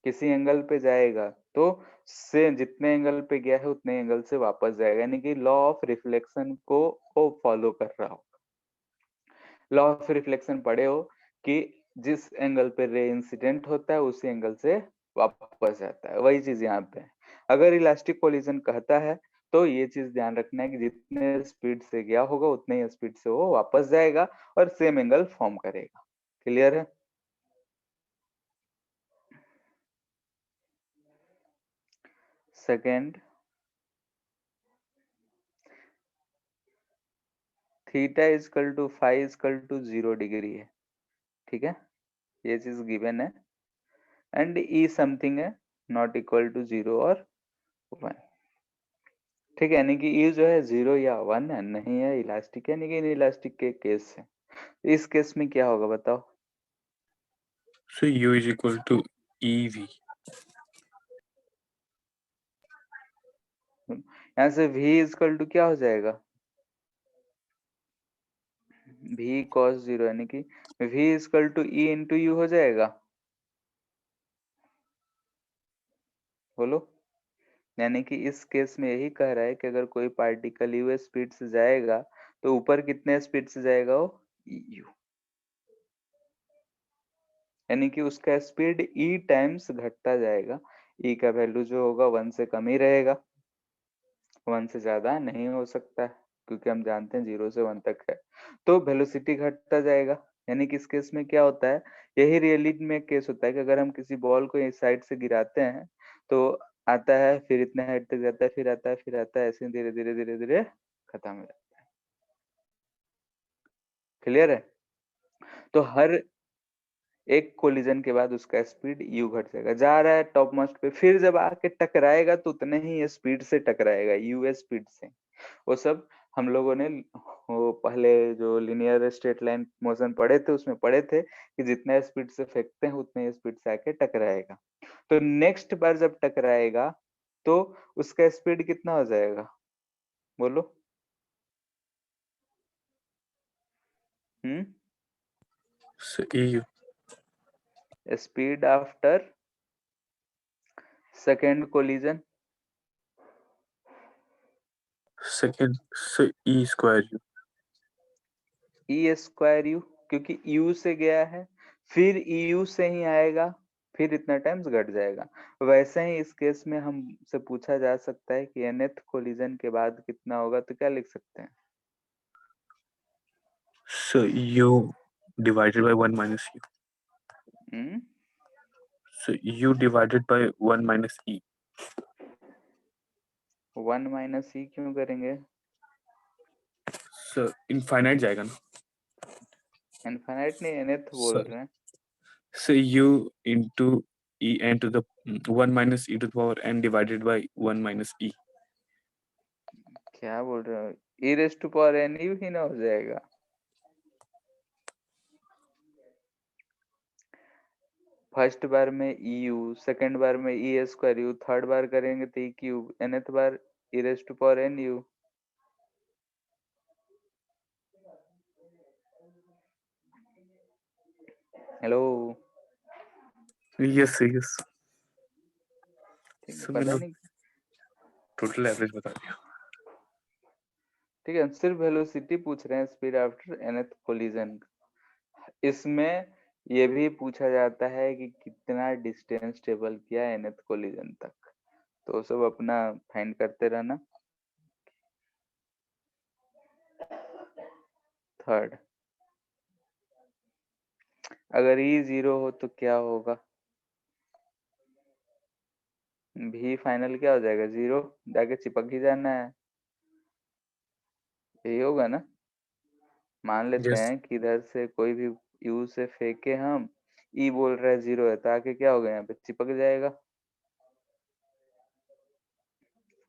किसी एंगल पे जाएगा तो से जितने एंगल पे गया है उतने एंगल से वापस जाएगा, यानी कि लॉ ऑफ रिफ्लेक्शन को वो फॉलो कर रहा हो। लॉ ऑफ रिफ्लेक्शन पढ़े हो कि जिस एंगल पे रे इंसिडेंट होता है उसी एंगल से वापस जाता है, वही चीज यहाँ पे है। अगर इलास्टिक कोलिजन कहता है तो ये चीज ध्यान रखना है कि जितने स्पीड से गया होगा उतने ही स्पीड से वो वापस जाएगा और सेम एंगल फॉर्म करेगा। क्लियर है? Second, theta is equal to phi is equal to 0 degree है। ठीक है, ये चीज गिवन है, एंड ई समथिंग है नॉट इक्वल टू 0 और 1। ठीक है, यानी कि ई जो है 0 या 1 है, नहीं है इलास्टिक, यानी कि इन इलास्टिक के केस है। इस केस में क्या होगा बताओ? So u is equal to ev। यहाँ से v इजकल टू क्या हो जाएगा? v cos 0, यानी कि v is equal to e into u हो जाएगा। बोलो। यानी कि इस केस में यही कह रहा है कि अगर कोई पार्टिकल u स्पीड से जाएगा तो ऊपर कितने स्पीड से जाएगा वो? u, यानी कि उसका स्पीड e टाइम्स घटता जाएगा। e का वैल्यू जो होगा 1 से कम ही रहेगा, 1 से ज्यादा नहीं हो सकता है, क्योंकि हम जानते हैं 0 से 1 तक है, तो वेलोसिटी घटता जाएगा। यानी कि इस केस में क्या होता है, यही रियलिटी में केस होता है कि अगर हम किसी बॉल को इस साइड से गिराते हैं तो आता है, फिर इतने हाइट तक जाता है, फिर आता है, फिर आता है, ऐसे धीरे धीरे धीरे धीरे खत्म हो जाता है। क्लियर है? तो हर एक कोलिजन के बाद उसका स्पीड यू घट जाएगा, जा रहा है टॉप मोस्ट पे, फिर जब आके टकराएगा तो उतने ही स्पीड से टकराएगा, यू स्पीड से। वो सब हम लोगों ने वो पहले जो लिनियर स्ट्रेट लाइन मोशन पढ़े थे उसमें पढ़े थे कि जितना स्पीड से फेंकते हैं उतने स्पीड से आके टकराएगा। तो नेक्स्ट बार जब टकराएगा तो उसका स्पीड कितना हो जाएगा? बोलो। हम्म, सो eu speed after second collision. Second so e square u। E square you, क्योंकि यू से गया है, फिर यू से ही आएगा, फिर इतना टाइम्स घट जाएगा। वैसे ही इस केस में हमसे पूछा जा सकता है कि nth कोलिजन के बाद कितना होगा, तो क्या लिख सकते हैं? So u divided by 1 minus u। Hmm, So u divided by 1 minus e। 1 minus e क्यों करेंगे? So इनफाइनाइट जाएगा ना। इनफाइनाइट नहीं, nth बोल Sorry। रहे हैं। So u into e n to the 1 minus e to the power n divided by 1 minus e। क्या बोल रहे हो? E raise to power n u ही ना हो जाएगा। फर्स्ट बार में ई यू, सेकेंड बार में ई स्क्वायर यू, थर्ड बार करेंगे तो ई क्यूब, nth बार e raise to power n u. Hello. Yes yes। ठीक है, So पता मैंने नहीं। टोटल एवरेज बता दिया। ठीक है, सिर्फ वेलोसिटी पूछ रहे हैं, स्पीड आफ्टर nth कोलिजन। इसमें ये भी पूछा जाता है कि कितना डिस्टेंस ट्रेवल किया nth कोलिजन तक, तो सब अपना फाइंड करते रहना। थर्ड, अगर ई 0 हो तो क्या होगा? भी फाइनल क्या हो जाएगा? 0, जाके चिपक ही जाना है, यही होगा ना। मान लेते यस हैं कि इधर से कोई भी यू से फेंके हम, ई बोल रहा है 0 है, तो आके क्या होगा? यहाँ पे चिपक जाएगा।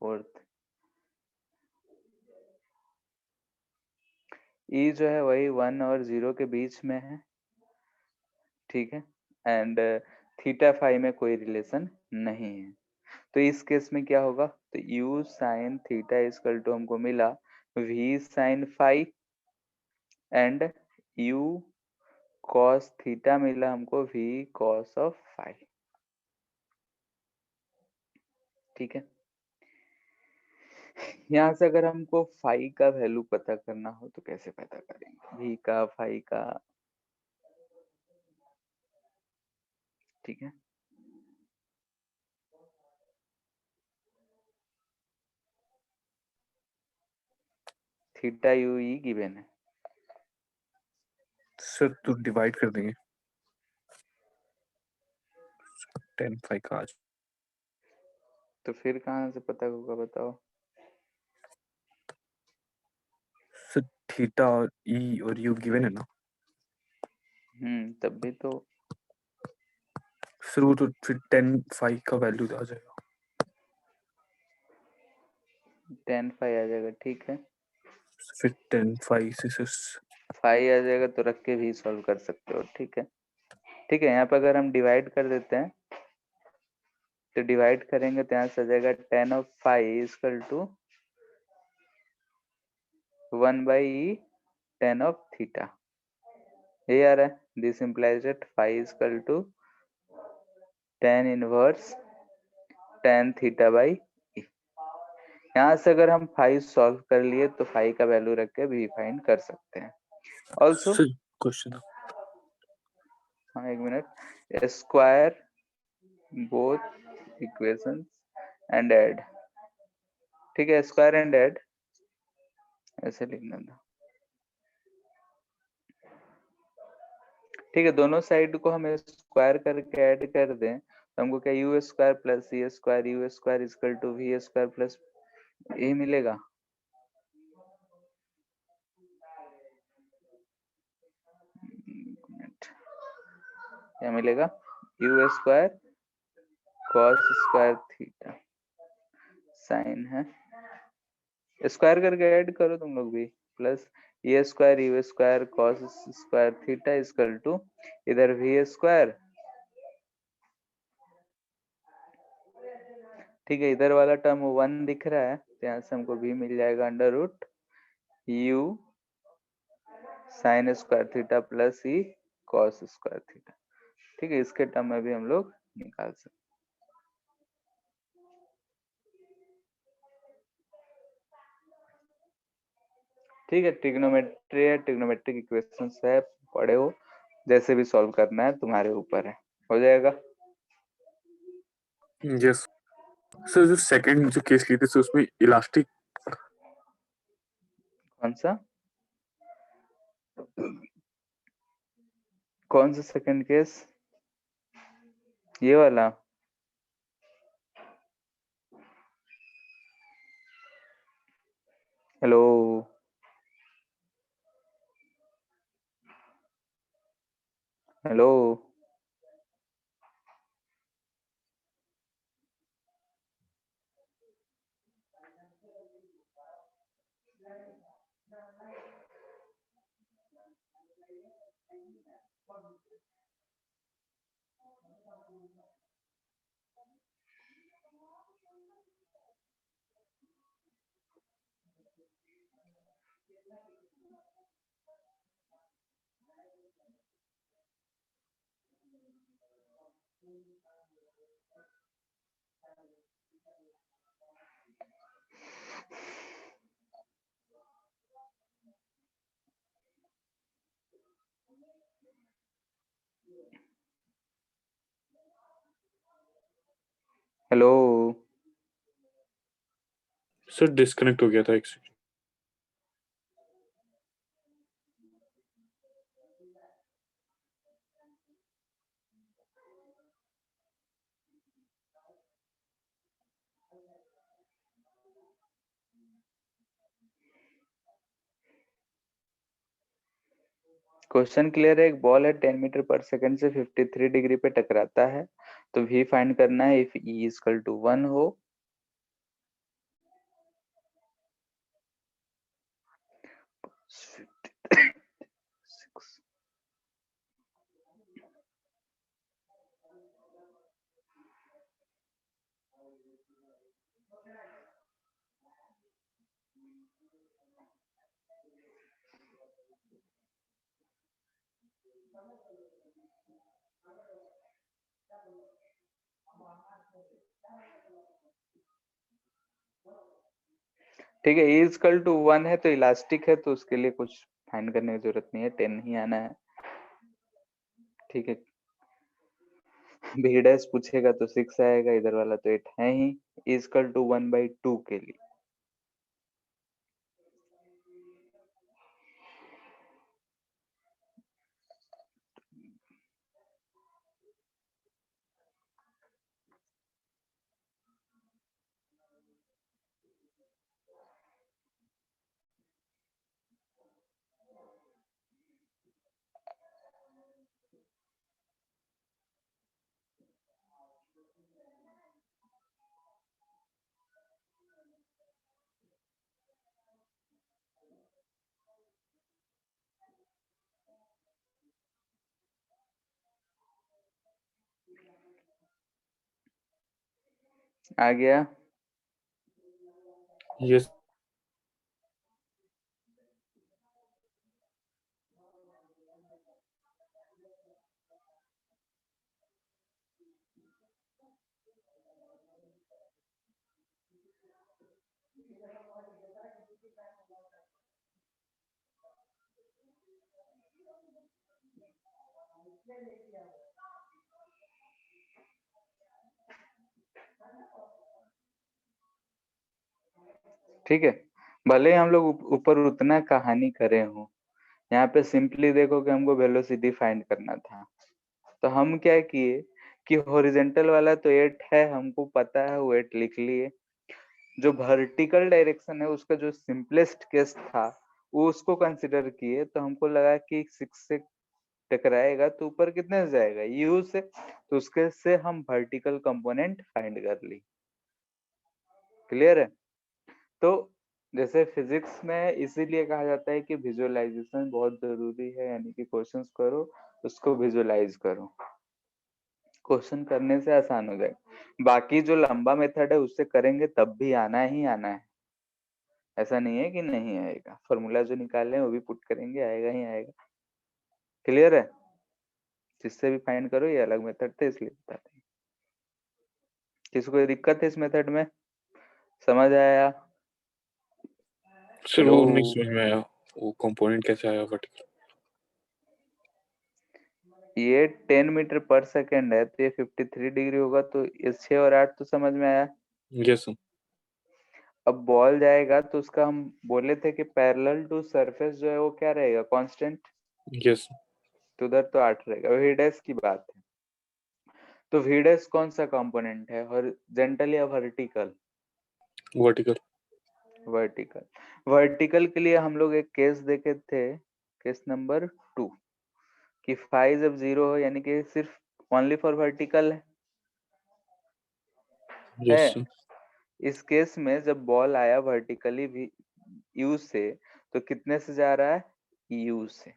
फोर्थ, ई जो है वही 1 और 0 के बीच में है, ठीक है, एंड थीटा फाई में कोई रिलेशन नहीं है। तो इस केस में क्या होगा? तो u sine theta is equal to हमको मिला v sine phi, and u cos theta मिला हमको v कॉस ऑफ फाई, ठीक है। यहाँ से अगर हमको फाई का वैल्यू पता करना हो तो कैसे पता करेंगे? v का, फाई का, ठीक है। थीटा यू ई गिवन है, सर, तो डिवाइड कर देंगे 10 फाइव का आज। तो फिर कहाँ से पता होगा बताओ? सर, थीटा और ई और यू गिवन है ना। तब भी तो सर वो तो फिर 10 फाइव का वैल्यू आ जाएगा। 10 फाई आ जाएगा, ठीक है। फिर 10 फाइव से फाई आ जाएगा तो रख के भी सॉल्व कर सकते हो, ठीक है। ठीक है, यहाँ पे अगर हम डिवाइड कर देते हैं तो डिवाइड करेंगे तो यहाँ से आ जाएगा 10 of five equal to 1 by 10 of theta, ये आ रहा है। This implies that five equal to 10 inverse 10 theta by e. यहाँ से अगर हम फाइव सॉल्व कर लिए तो फाइव का वैल्यू रख के भी फाइंड कर सकते हैं। Also, sir question. हाँ एक minute, square both equations and add, ठीक है, स्क्वायर एंड ऐड ऐसे लिखना था, ठीक है। दोनों साइड को हम स्क्वायर करके ऐड कर दें तो हमको क्या u square plus c square u square is equal to v square plus यही मिलेगा। क्या मिलेगा? U square cos square theta sine है, स्क्वायर करके ऐड करो तुम लोग भी, plus a square u square cos square theta is equal to इधर वी स्क्वायर, ठीक है। इधर वाला टर्म 1 दिख रहा है तो यहाँ से हमको भी मिल जाएगा under root u sine square theta plus e cos square theta, ठीक है। इसके टर्म में भी हम लोग निकाल सकते, ठीक है। ट्रिग्नोमेट्री है, ट्रिग्नोमेट्रिक इक्वेशंस है, पढ़े हो, जैसे भी सॉल्व करना है तुम्हारे ऊपर है, हो जाएगा। यस सर, जो सेकंड जो केस लिए थे सर उसमें इलास्टिक कौन सा? कौन सा सेकंड केस? ये वाला? Hello, hello, hello, sir disconnect हो गया था एक सेकंड। क्वेश्चन क्लियर है। एक बॉल है 10 मीटर पर सेकंड से 53 डिग्री पे टकराता है, तो v फाइंड करना है इफ e इक्वल टू 1 हो। ठीक है, e इक्वल टू 1 है तो इलास्टिक है, तो उसके लिए कुछ फाइंड करने की जरूरत नहीं है, 10 ही आना है। ठीक है, v डैश पूछेगा तो 6 आएगा, इधर वाला तो 8 है ही। e इक्वल टू 1/2 के लिए आ गया। यस ठीक है, भले ही हम लोग ऊपर उतना कहानी करे हो, यहाँ पे सिंपली देखो कि हमको वेलोसिटी फाइंड करना था। तो हम क्या किए कि हॉरिजेंटल वाला तो 8 है, हमको पता है, वो 8 लिख लिए। जो वर्टिकल डायरेक्शन है उसका जो सिंपलेस्ट केस था वो उसको कंसिडर किए, तो हमको लगा कि 6 से टकराएगा तो ऊपर कितने से जाएगा, यू से, तो उसके से हम वर्टिकल कंपोनेंट फाइंड कर ली। क्लियर है? तो जैसे फिजिक्स में इसीलिए कहा जाता है कि विजुअलाइजेशन बहुत जरूरी है, यानी कि क्वेश्चंस करो, उसको विजुअलाइज करो, क्वेश्चन करने से आसान हो जाएगा। बाकी जो लंबा मेथड है उससे करेंगे तब भी आना ही आना है, ऐसा नहीं है कि नहीं आएगा। फॉर्मूला जो निकाले हैं वो भी पुट करेंगे, आएगा ही आएगा। क्लियर है? जिससे भी फाइंड करो, ये अलग मेथड थे इसलिए बताते हैं। किसी को दिक्कत है इस मेथड में? समझ आया? सर, हेलो, वो नहीं समझ में आया, वो कंपोनेंट कैसे आया वर्टिकल। ये 10 मीटर पर सेकेंड है तो ये 53 डिग्री होगा, तो ये 6 और 8 तो समझ में आया। Yes sir. अब बॉल जाएगा तो उसका हम बोले थे कि पैरेलल टू सरफेस जो है वो क्या रहेगा, कांस्टेंट। यस तो उधर तो 8 रहेगा, वही डैश की बात है। तो वी डैश कौन सा कंपोनेंट है, हॉरिजॉन्टल या वर्टिकल? वर्टिकल। वर्टिकल। वर्टिकल के लिए हम लोग एक केस देखे थे, केस नंबर 2, कि फाई जब 0 हो यानी कि सिर्फ ओनली फॉर वर्टिकल है। Yes sir. इस केस में जब बॉल आया वर्टिकली भी यू से, तो कितने से जा रहा है, यू से,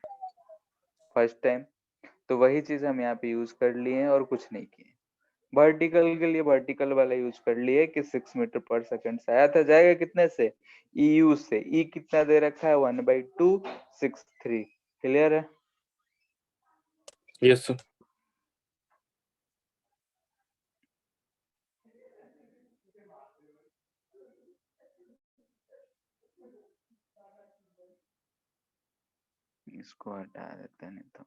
फर्स्ट टाइम। तो वही चीज हम यहाँ पे यूज कर लिए हैं और कुछ नहीं किए। वर्टिकल के लिए वर्टिकल वाला यूज कर लिए कि 6 मीटर पर सेकंड से आया था, जाएगा कितने से, EU से। ई कितना दे रखा है, 1/263। क्लियर है? Yes sir. इसको हटा देते हैं नहीं तो।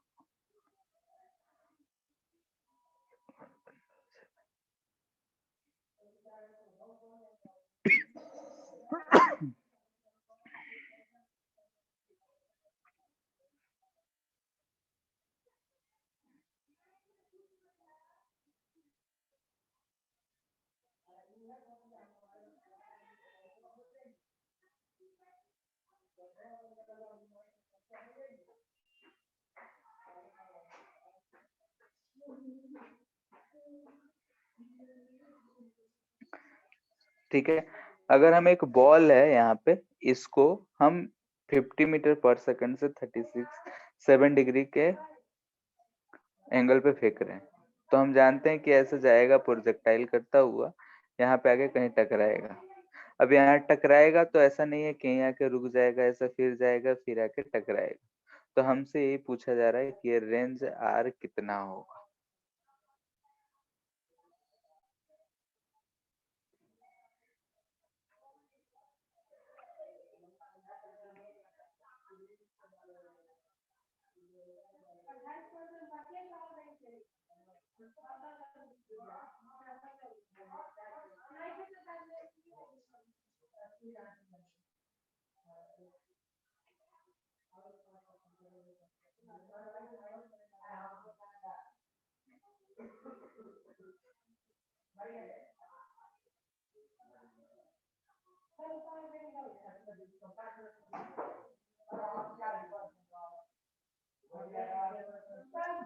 ठीक है। अगर हम एक बॉल है यहाँ पे, इसको हम 50 मीटर पर सेकंड से 7 डिग्री के एंगल पे फेंक रहे हैं, तो हम जानते हैं कि ऐसे जाएगा प्रोजेक्टाइल करता हुआ, यहाँ पे आके कहीं टकराएगा। अब यहाँ टकराएगा तो ऐसा नहीं है कि यहीं आके रुक जाएगा, ऐसा फिर जाएगा फिर आके टकराएगा। तो हमसे यही पूछा जा रहा है कि ये रेंज आर कितना होगा।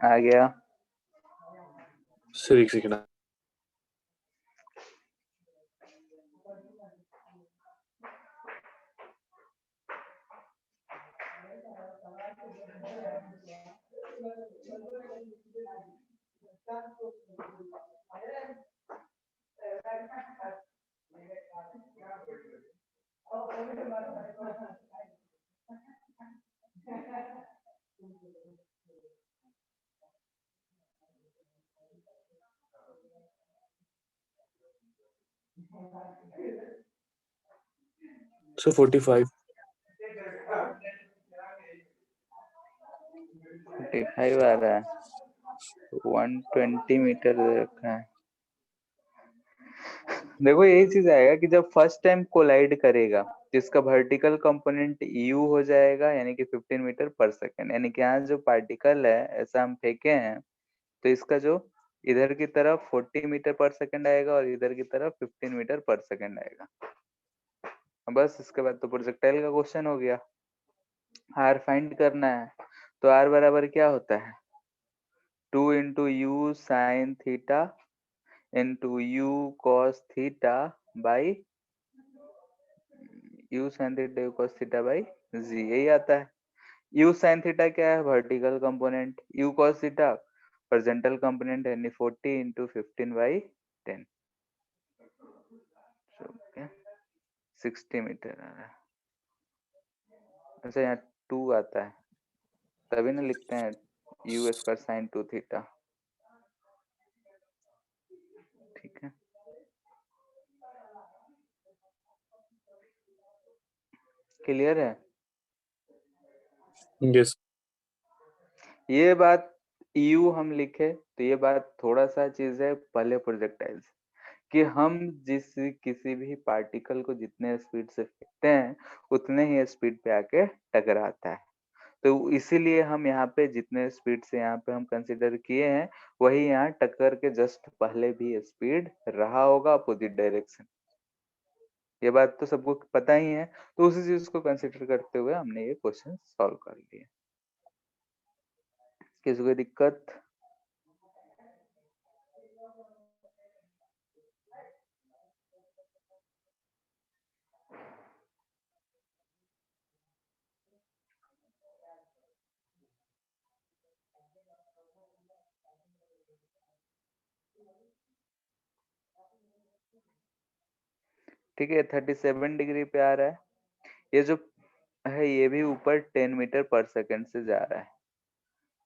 आ गया। सर एक सेकंड। सर 45। 45 आ रहा है, 120 मीटर दे रखा है। देखो यही चीज आएगा कि जब फर्स्ट टाइम कोलाइड करेगा, जिसका वर्टिकल कंपोनेंट यू हो जाएगा, यानी कि 15 मीटर पर सेकंड, यानी कि यहाँ जो पार्टिकल है ऐसा हम फेंके हैं, तो इसका जो इधर की तरफ 40 मीटर पर सेकंड आएगा और इधर की तरफ 15 मीटर पर सेकंड आएगा। बस इसके बाद तो प्रोजेक्टाइल का क्वेश्चन हो गया। आर फाइंड करना है, तो आर बराबर क्या होता है, 2 into u sine theta into u cos theta by u sine theta u cos theta by g, यही आता है। यू साइन थीटा क्या है, vertical component, u cos theta horizontal component, यानी 40 इंटू 15 बाई 10, 60 मीटर आ रहा है। अच्छा यहाँ 2 आता है, तभी ना लिखते हैं यू स्क्वायर साइन 2 थीटा। ठीक है, क्लियर है। यस। ये बात यू हम लिखे तो ये बात थोड़ा सा चीज है पहले प्रोजेक्टाइल से, कि हम जिस किसी भी पार्टिकल को जितने स्पीड से फेंकते हैं उतने ही स्पीड पे आके टकराता है। तो इसीलिए हम यहाँ पे जितने स्पीड से यहाँ पे हम कंसिडर किए हैं, वही यहाँ टक्कर के जस्ट पहले भी स्पीड रहा होगा अपोजिट डायरेक्शन। ये बात तो सबको पता ही है, तो उसी चीज को कंसिडर करते हुए हमने ये क्वेश्चन सॉल्व कर लिए। किसी को दिक्कत? ठीक है, 37 डिग्री पे आ रहा है। ये जो है ये भी ऊपर 10 मीटर पर सेकंड से जा रहा है।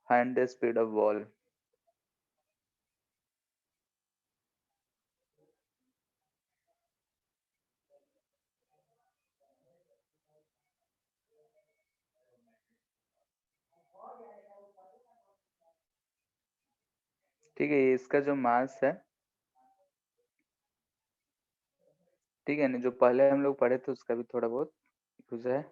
Find the speed of ball. ठीक है, ये इसका जो मास है, ठीक है ना, जो पहले हम लोग पढ़े थे उसका भी थोड़ा बहुत कुछ है।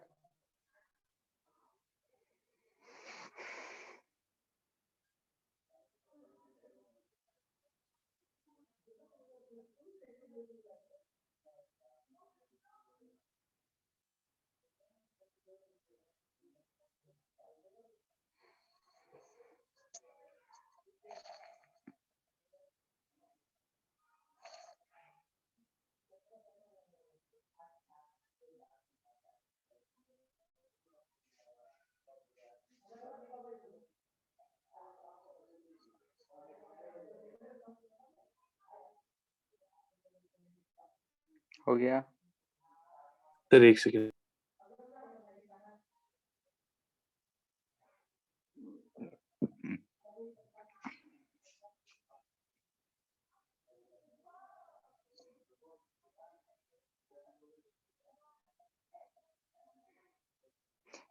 हो गया। सर एक सेकेंड।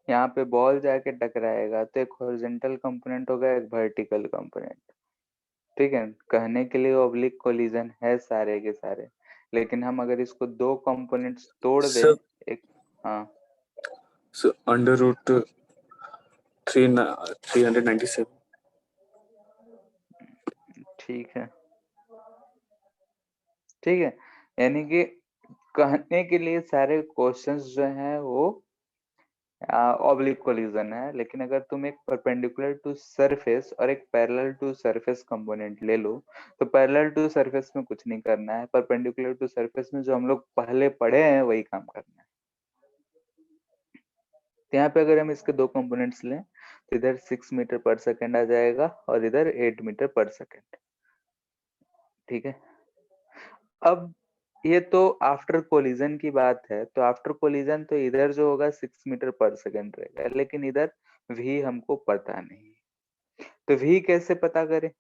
यहाँ पे बॉल जाके टकराएगा तो एक हॉरिजॉन्टल कंपोनेंट होगा, एक वर्टिकल कंपोनेंट। ठीक है, कहने के लिए ऑब्लिक कोलिजन है सारे के सारे, लेकिन हम अगर इसको दो कंपोनेंट्स तोड़ दें, सर एक, हाँ सर अंडर रूट 397। ठीक है, ठीक है, यानी कि कहने के लिए सारे क्वेश्चंस जो हैं वो ऑब्लिक कोलिजन है, लेकिन अगर तुम एक परपेंडिकुलर टू सरफेस और एक पैरेलल टू सरफेस कंपोनेंट ले लो, तो पैरेलल टू सरफेस में कुछ नहीं करना है, परपेंडिकुलर टू सरफेस में जो हम लोग पहले पढ़े हैं वही काम करना है। तो यहाँ पे अगर हम इसके दो कंपोनेंट्स लें तो इधर 6 मीटर पर सेकेंड आ जाएगा और इधर 8 मीटर पर सेकेंड। ठीक है, अब ये तो आफ्टर कोलिजन की बात है, तो आफ्टर कोलिजन तो इधर जो होगा 6 मीटर पर सेकेंड रहेगा, लेकिन इधर v हमको पता नहीं, तो v कैसे पता करें?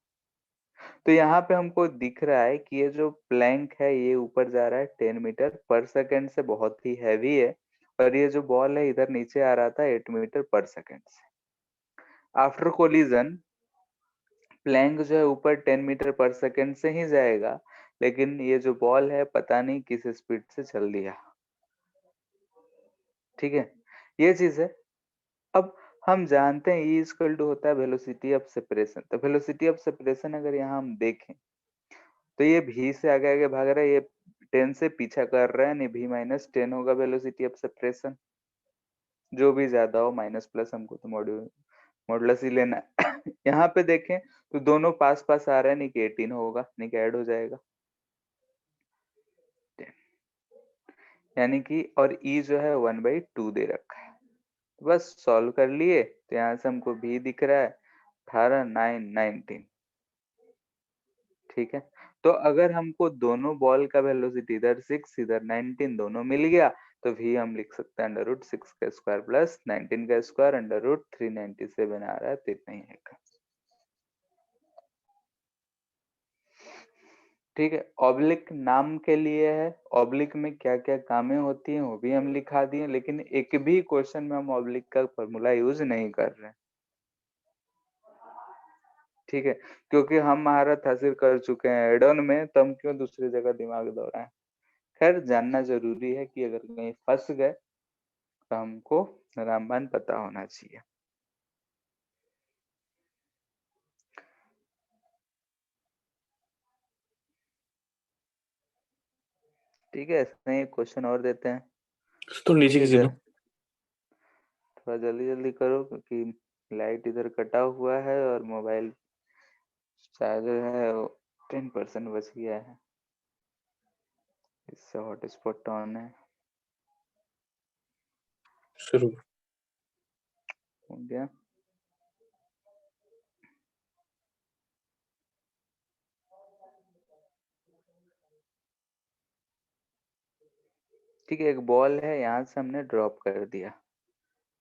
तो यहाँ पे हमको दिख रहा है कि ये जो प्लैंक है ये ऊपर जा रहा है 10 मीटर पर सेकेंड से, बहुत ही हैवी है, और ये जो बॉल है इधर नीचे आ रहा था 8 मीटर पर सेकेंड से। आफ्टर कोलिजन प्लैंक जो है ऊपर 10 मीटर पर सेकेंड से ही जाएगा, लेकिन ये जो बॉल है पता नहीं किस स्पीड से चल दिया। ठीक है, ये चीज है। अब हम जानते हैं E इक्वल टू होता है वेलोसिटी ऑफ सेपरेशन, तो वेलोसिटी ऑफ सेपरेशन अगर यहाँ हम देखें तो ये v से आगे आगे भाग रहा है, ये 10 से पीछा कर रहा है, नहीं v माइनस 10 होगा वेलोसिटी ऑफ सेपरेशन, जो भी ज्यादा हो माइनस प्लस हमको तो मॉडुलस ही लेना है। यहाँ पे देखें तो दोनों पास पास आ रहे हैं, नहीं कि 18 होगा, नहीं कि ऐड हो जाएगा, यानी कि और E जो है 1/2 दे रखा है। बस सॉल्व कर लिए, तो यहाँ से हमको v दिख रहा है 18, 9, 19। ठीक है, तो अगर हमको दोनों बॉल का वेलोसिटी इधर 6 इधर 19 दोनों मिल गया, तो v हम लिख सकते हैं अंडर रूट 6 का स्क्वायर प्लस 19 का स्क्वायर अंडर रूट 397 आ रहा है, तो इतना ही है। ठीक है, ऑब्लिक नाम के लिए है, ऑब्लिक में क्या क्या कामें होती हैं वो भी हम लिखा दिए, लेकिन एक भी क्वेश्चन में हम ऑब्लिक का फॉर्मूला यूज नहीं कर रहे हैं। ठीक है, क्योंकि हम महारत हासिल कर चुके हैं एड ऑन में, तो हम क्यों दूसरी जगह दिमाग दौड़ाएं। खैर, जानना जरूरी है कि अगर कहीं फंस गए तो हमको रामबाण पता होना चाहिए। ठीक है, इसमें एक क्वेश्चन और देते हैं। तो नीचे ठीक है, खींचे लो। थोड़ा जल्दी जल्दी करो क्योंकि लाइट इधर कटा हुआ है और मोबाइल चार्जर है वो 10% बच गया है, इससे हॉटस्पॉट ऑन है। शुरू। हो गया। ठीक है, एक बॉल है, यहाँ से हमने ड्रॉप कर दिया।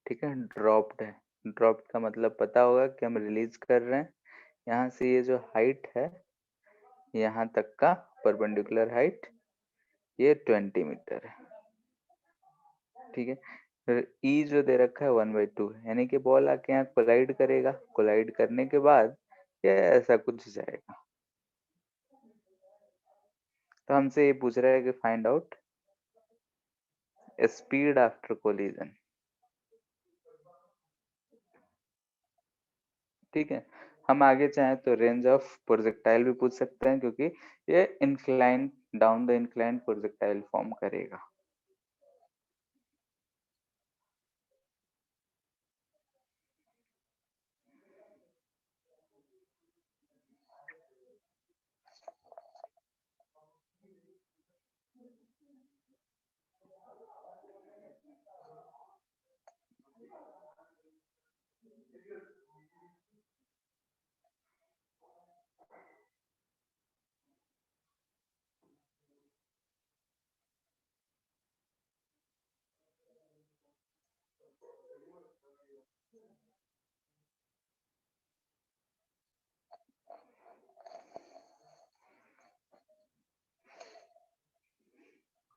ठीक है, ड्रॉप्ड है, ड्रॉप्ड का मतलब पता होगा कि हम रिलीज कर रहे हैं। यहाँ से ये जो हाइट है यहाँ तक का परपेंडिकुलर हाइट ये 20 मीटर है। ठीक है, फिर ई जो दे रखा है 1/2 है, यानी कि बॉल आके यहाँ कोलाइड करेगा, कोलाइड करने के बाद ये ऐसा कुछ जाएगा। तो हमसे ये पूछ रहा है कि find out speed after collision. ठीक है, हम आगे चाहें तो रेंज ऑफ प्रोजेक्टाइल भी पूछ सकते हैं, क्योंकि ये incline down the incline projectile form करेगा।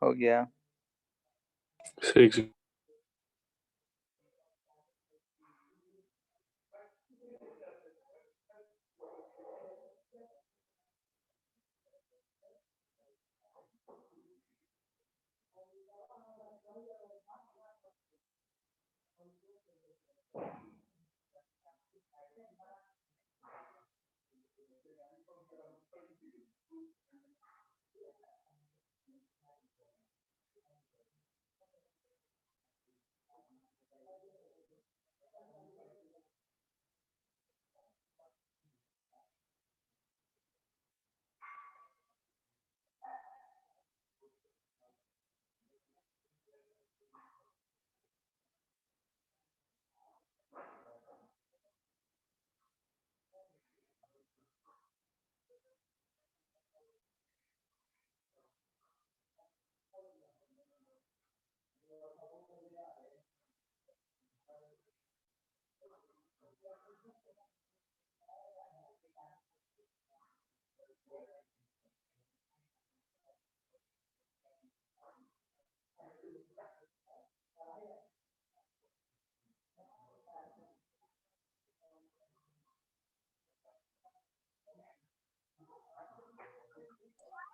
हो गया। Six.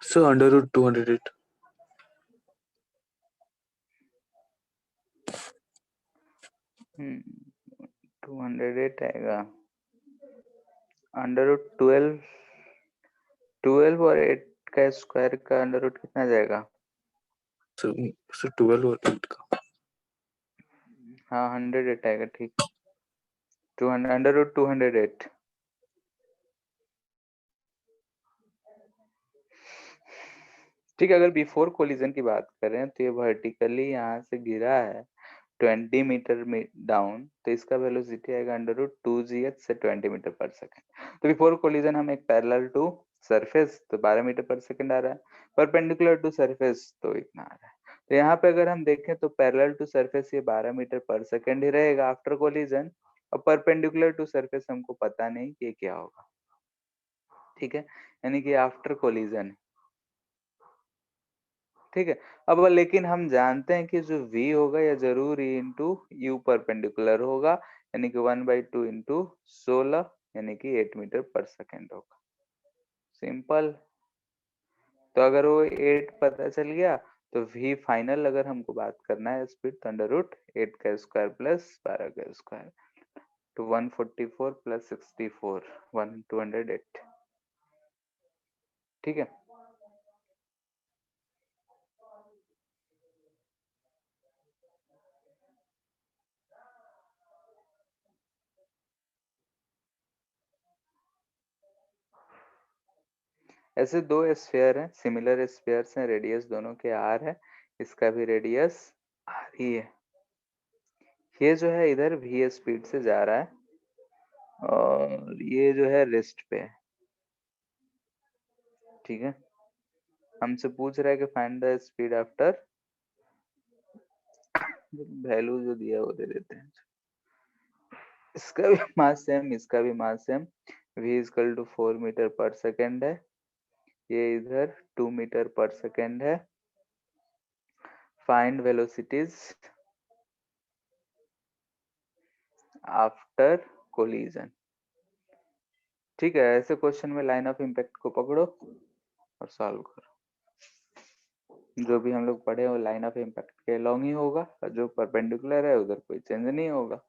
So under root 208. 208 आएगा। अंडर रूट 12 और 8 का स्क्वायर का अंडर रूट कितना जाएगा? So 12 और 8 का। हाँ 108 आएगा, ठीक। 200 अंडर रूट 208। ठीक है, अगर बिफोर कोलिजन की बात करें तो ये वर्टिकली यहाँ से गिरा है 20 मीटर डाउन, तो इसका वेलोसिटी आएगा अंडर रूट 2gh से 20 मीटर पर सेकेंड। तो बिफोर कोलिजन हम एक पैरेलल टू सरफेस तो 12 मीटर पर सेकेंड आ रहा है, परपेंडिकुलर टू सरफेस तो इतना आ रहा है। तो यहाँ पे अगर हम देखें तो पैरेलल टू सरफेस ये 12 मीटर पर सेकेंड ही रहेगा आफ्टर कोलिजन, और परपेंडिकुलर टू सरफेस हमको पता नहीं कि क्या होगा। ठीक है, यानी कि आफ्टर कोलिजन। ठीक है, अब लेकिन हम जानते हैं कि जो v होगा या जरूर e इंटू यू परपेंडिकुलर होगा, यानी कि 1/2 इंटू 16 यानी कि 8 मीटर पर सेकेंड होगा। सिंपल। तो अगर वो 8 पता चल गया तो v फाइनल अगर हमको बात करना है स्पीड, तो अंडर रूट 8 का स्क्वायर प्लस 12 का स्क्वायर, तो 144 प्लस 64 208। ठीक है, ऐसे दो स्फीयर हैं, सिमिलर स्फीयर्स हैं, रेडियस दोनों के आर है, इसका भी रेडियस आर ही है। ये जो है इधर v स्पीड से जा रहा है और ये जो है रेस्ट पे है। ठीक है, हमसे पूछ रहा है कि find the speed after, value जो दिया वो दे देते हैं। इसका भी मास सेम, इसका भी mass same, v equal to 4 metre पर सेकेंड है, ये इधर 2 मीटर पर सेकेंड है। Find velocities after collision. ठीक है, ऐसे क्वेश्चन में लाइन ऑफ इम्पैक्ट को पकड़ो और सॉल्व करो। जो भी हम लोग पढ़े वो लाइन ऑफ इम्पैक्ट के लॉन्ग ही होगा, और जो परपेंडिकुलर है उधर कोई चेंज नहीं होगा।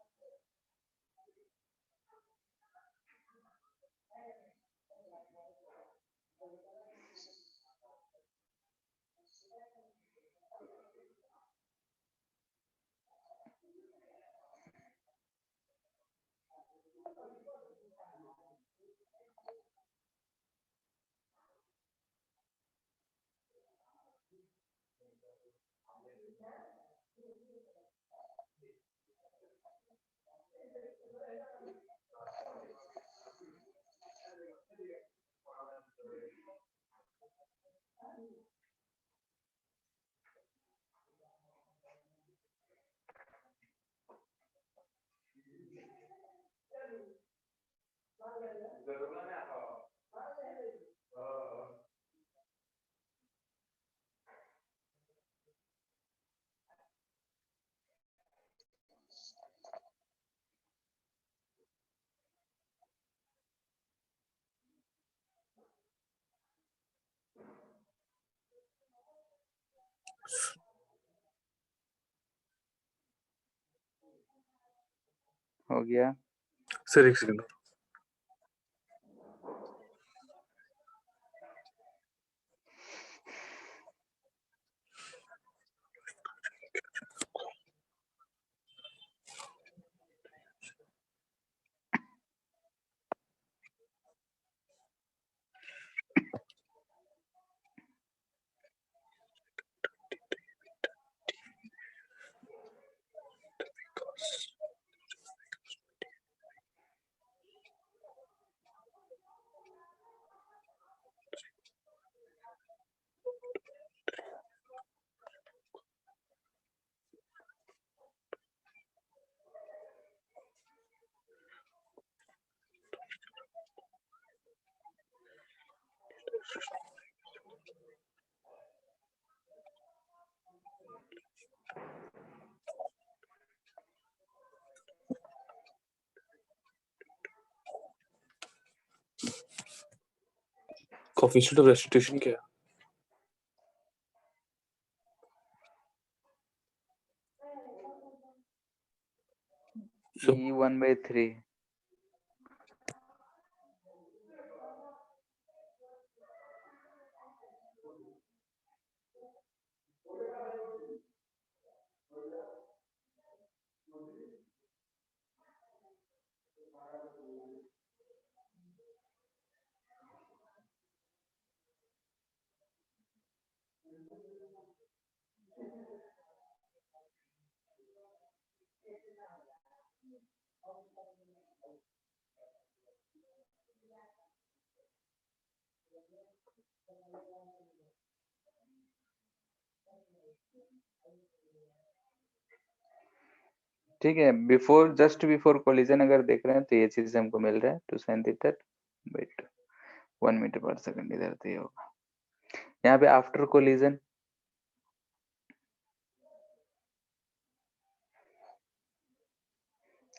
हो गया। सर एक सेकंड। कोएफिशिएंट ऑफ रेसिप्रोकेशन क्या है? So- E1/3। ठीक है, जस्ट बिफोर कोलिजन अगर देख रहे हैं तो ये चीज हमको मिल रहा है 2 sin थीटा वेट 1 मीटर पर सेकंड, इधर तो ये होगा। यहाँ पे आफ्टर कोलिजन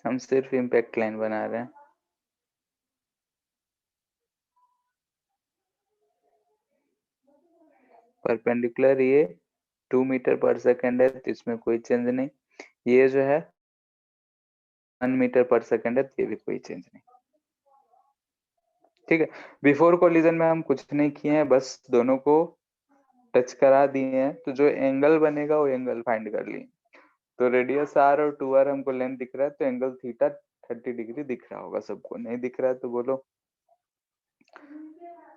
हम सिर्फ इम्पैक्ट लाइन बना रहे हैं। परपेंडिकुलर ये 2 मीटर पर सेकंड है तो इसमें कोई चेंज नहीं। ये जो है 1 मीटर पर सेकंड है तो ये भी कोई चेंज नहीं। ठीक है, बिफोर कोलिजन में हम कुछ नहीं किए हैं, बस दोनों को टच करा दिए हैं, तो जो एंगल बनेगा वो एंगल फाइंड कर लिए। तो रेडियस आर और 2r हमको लेंथ दिख रहा है, तो एंगल थीटा 30 डिग्री दिख रहा होगा। सबको नहीं दिख रहा है तो बोलो।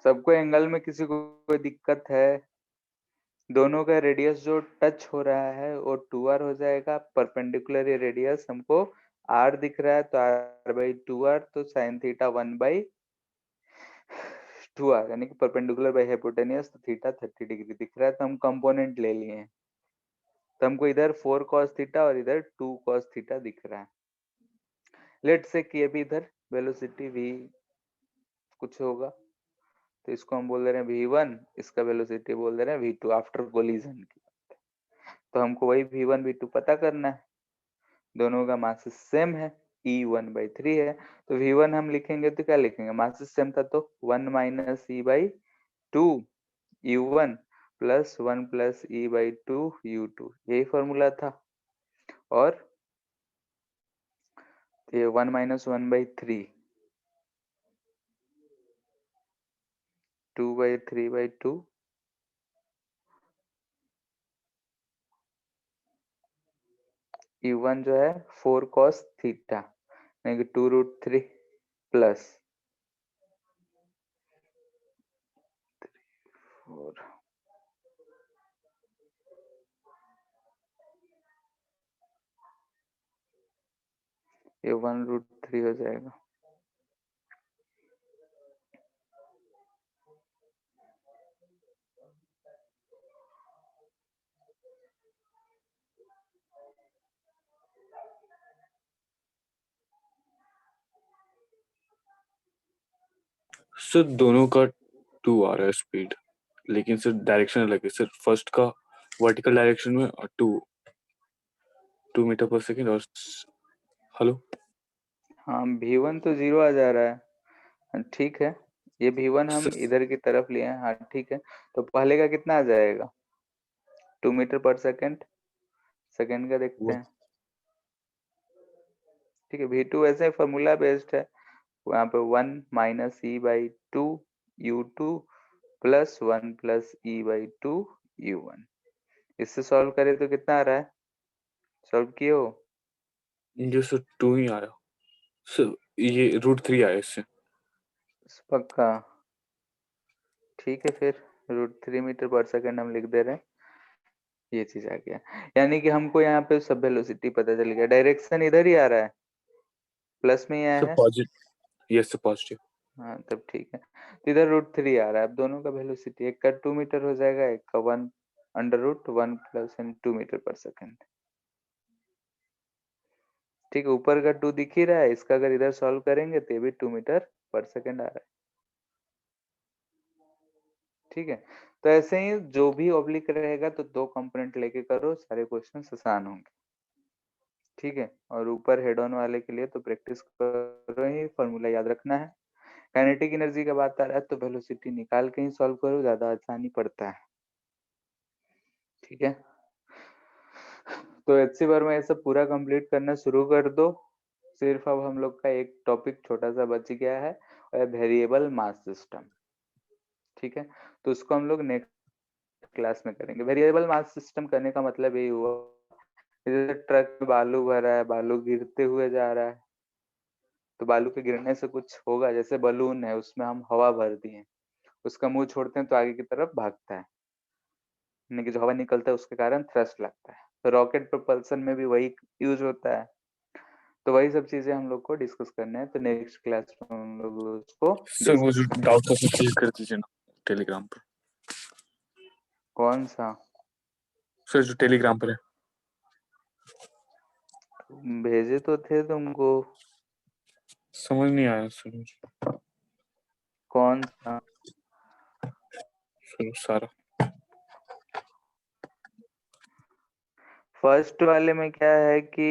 सबको एंगल में किसी को कोई दिक्कत है? दोनों का रेडियस जो टच हो रहा है वो 2r हो जाएगा। परपेंडिकुलर ये रेडियस हमको r दिख रहा है तो r/2r, तो साइन थीटा 1/2r, यानी कि परपेंडिकुलर बाय हाइपोटेन्यूज, तो थीटा 30 डिग्री दिख रहा है। तो हम कंपोनेंट ले लिए हैं, तो हमको इधर 4 cos थीटा और इधर 2 cos थीटा दिख रहा है। लेट से कि अभी इधर वेलोसिटी v कुछ होगा, तो इसको हम बोल दे रहे हैं v1, इसका वेलोसिटी बोल दे रहे हैं v2 आफ्टर कोलिजन की। तो हमको वही v1 v2 पता करना है, दोनों का मास सेम है, E1/3 है। तो v1 हम लिखेंगे तो क्या लिखेंगे, मास सेम था तो 1 minus E/2 U1 plus 1 plus E/2 U2, यही फॉर्मूला था। और ये 1 माइनस 1/3 2/3/2 E1 जो है 4 cos थीटा, यानी कि 2√3 प्लस 4, ये 1√3 हो जाएगा। सर दोनों का 2 आ रहा है स्पीड, लेकिन सर डायरेक्शन अलग है। सर फर्स्ट का वर्टिकल डायरेक्शन में 2 मीटर पर सेकंड और हेलो। हाँ, v1 तो 0 आ जा रहा है, ठीक है। ये v1 हम सर इधर की तरफ लिए हैं, हाँ ठीक है। तो पहले का कितना आ जाएगा, 2 मीटर पर सेकंड, सेकंड का देखते हैं। ठीक है, V2 वैसे फॉर्मूला बेस्ड है, वहां पे 1 minus E by 2 U2 plus 1 plus E by 2 U1। इससे सॉल्व करें तो कितना आ रहा है, सॉल्व किए हो? ये सर 2 ही आया सर, ये √3 आया इससे। पक्का? ठीक है, फिर √3 मीटर पर सेकंड हम लिख दे रहे हैं, ये चीज आ गया। यानी कि हमको यहाँ पे सब वेलोसिटी पता चल गया, डायरेक्शन इधर ही आ रहा है, प्लस में ही आया सर है। Positive, yes sir positive. हाँ तब ठीक है, तो इधर √3 आ रहा है। अब दोनों का वेलोसिटी, एक का 2 मीटर हो जाएगा, एक का 1 प्लस 2 मीटर पर सेकंड। ठीक है, ऊपर का 2 दिख ही रहा है, इसका अगर इधर सॉल्व करेंगे तो ये भी 2 मीटर पर सेकंड आ रहा है। ठीक है, तो ऐसे ही जो भी ऑब्लिक रहेगा तो 2 कंपोनेंट लेके करो, सारे क्वेश्चन आसान होंगे। ठीक है, और ऊपर हेड ऑन वाले के लिए तो प्रैक्टिस करो ही, फॉर्मूला याद रखना है। काइनेटिक एनर्जी का बात आ रहा है तो वेलोसिटी निकाल के ही सॉल्व करो, ज्यादा आसानी पड़ता है। ठीक है, तो एचसी बार में ये सब पूरा कंप्लीट करना शुरू कर दो। सिर्फ अब हम लोग का एक टॉपिक छोटा सा बच गया है, वेरिएबल मास सिस्टम। ठीक है, तो उसको हम लोग नेक्स्ट क्लास में करेंगे। वेरिएबल मास सिस्टम करने का मतलब ये हुआ, जैसे ट्रक में बालू भरा है, बालू गिरते हुए जा रहा है, तो बालू के गिरने से कुछ होगा, जैसे बलून है उसमें हम हवा भर दिए, उसका मुंह छोड़ते हैं तो आगे की तरफ भागता है, यानी कि जो हवा निकलता है उसके कारण थ्रस्ट लगता है। तो रॉकेट प्रोपल्सन में भी वही यूज होता है। तो वही सब चीजें हम लोग को डिस्कस करने हैं, तो नेक्स्ट क्लास में हम लोग उसको सर वो जो डिस्कस करेंगे। डाउट था सर क्लियर कर दीजिए ना टेलीग्राम पर। कौन सा? सर जो टेलीग्राम पर है। भेजे तो थे तुमको। समझ नहीं आया सर मुझे। कौन सा? सर सारा। फर्स्ट वाले में क्या है कि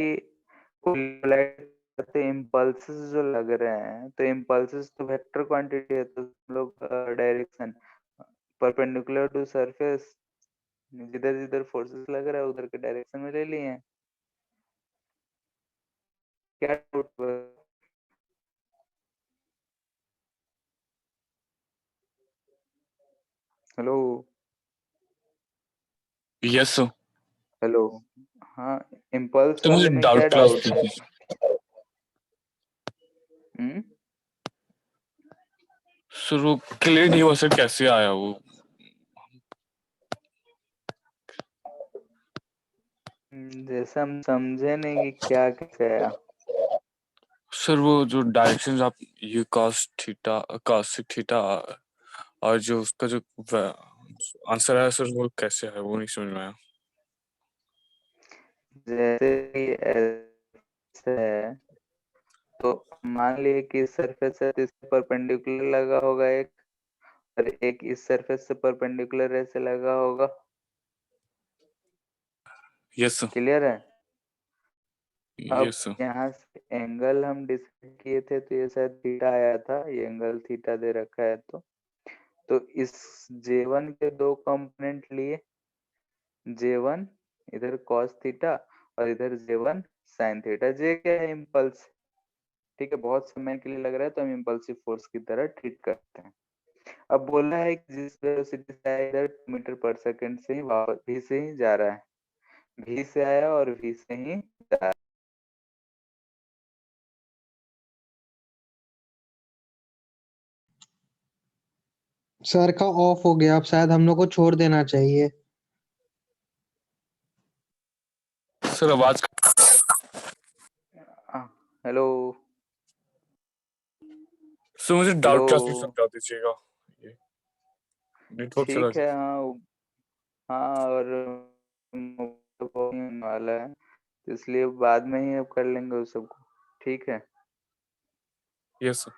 इम्पल्सेस जो लग रहे हैं, तो इम्पल्सेस तो वेक्टर क्वांटिटी है, तो हम लोग डायरेक्शन परपेंडिकुलर टू सरफेस, जिधर जिधर फोर्सेस लग रहा है उधर के डायरेक्शन में ले लिए हैं। क्या doubt? Hello? Yes sir. Hello? हाँ, इम्पल्स तो मुझे वाले में डाउट क्या क्लास डाउट है? कीजिए। हम्म? सर वो क्लियर नहीं हुआ सर, कैसे आया वो। जैसा हम समझे नहीं कि क्या कैसे आया। सर वो जो डायरेक्शन आप ये cos थीटा और जो उसका जो आंसर आया सर वो कैसे आया वो नहीं समझ में आया। जैसे कि ऐसे है, तो मान लिए कि इस सरफेस से इससे परपेंडिकुलर लगा होगा एक, और एक इस सरफेस से परपेंडिकुलर ऐसे लगा होगा। Yes sir. क्लियर है? अब यस सर। यहाँ से एंगल हम डिसाइड किए थे, तो ये शायद थीटा आया था, ये एंगल थीटा दे रखा है, तो इस J1 के 2 कंपोनेंट लिए, J1 इधर cos थीटा और इधर J1 sin थीटा। J क्या है? इम्पल्स। ठीक है, बहुत समय के लिए लग रहा है तो हम इम्पल्सिव फोर्स की तरह ट्रीट करते हैं। अब बोला है कि जिस वेलोसिटी से आया इधर मीटर पर सेकंड से ही वापस v से ही जा रहा है, v से आया और v से ही जा रहा है। सर का ऑफ हो गया, अब शायद हम लोग को छोड़ देना चाहिए। सर आवाज। हेलो? सर मुझे हेलो? डाउट क्लास में समझा दीजिएगा, ये नेटवर्क चला ठीक है, हाँ हाँ, और होने वाला है, तो इसलिए बाद में ही अब कर लेंगे उस सबको। ठीक है? Yes sir.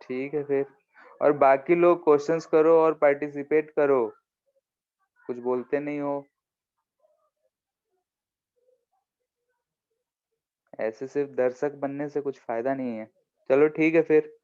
ठीक है फिर, और बाकी लोग क्वेश्चंस करो और पार्टिसिपेट करो, कुछ बोलते नहीं हो, ऐसे सिर्फ दर्शक बनने से कुछ फायदा नहीं है। चलो ठीक है फिर।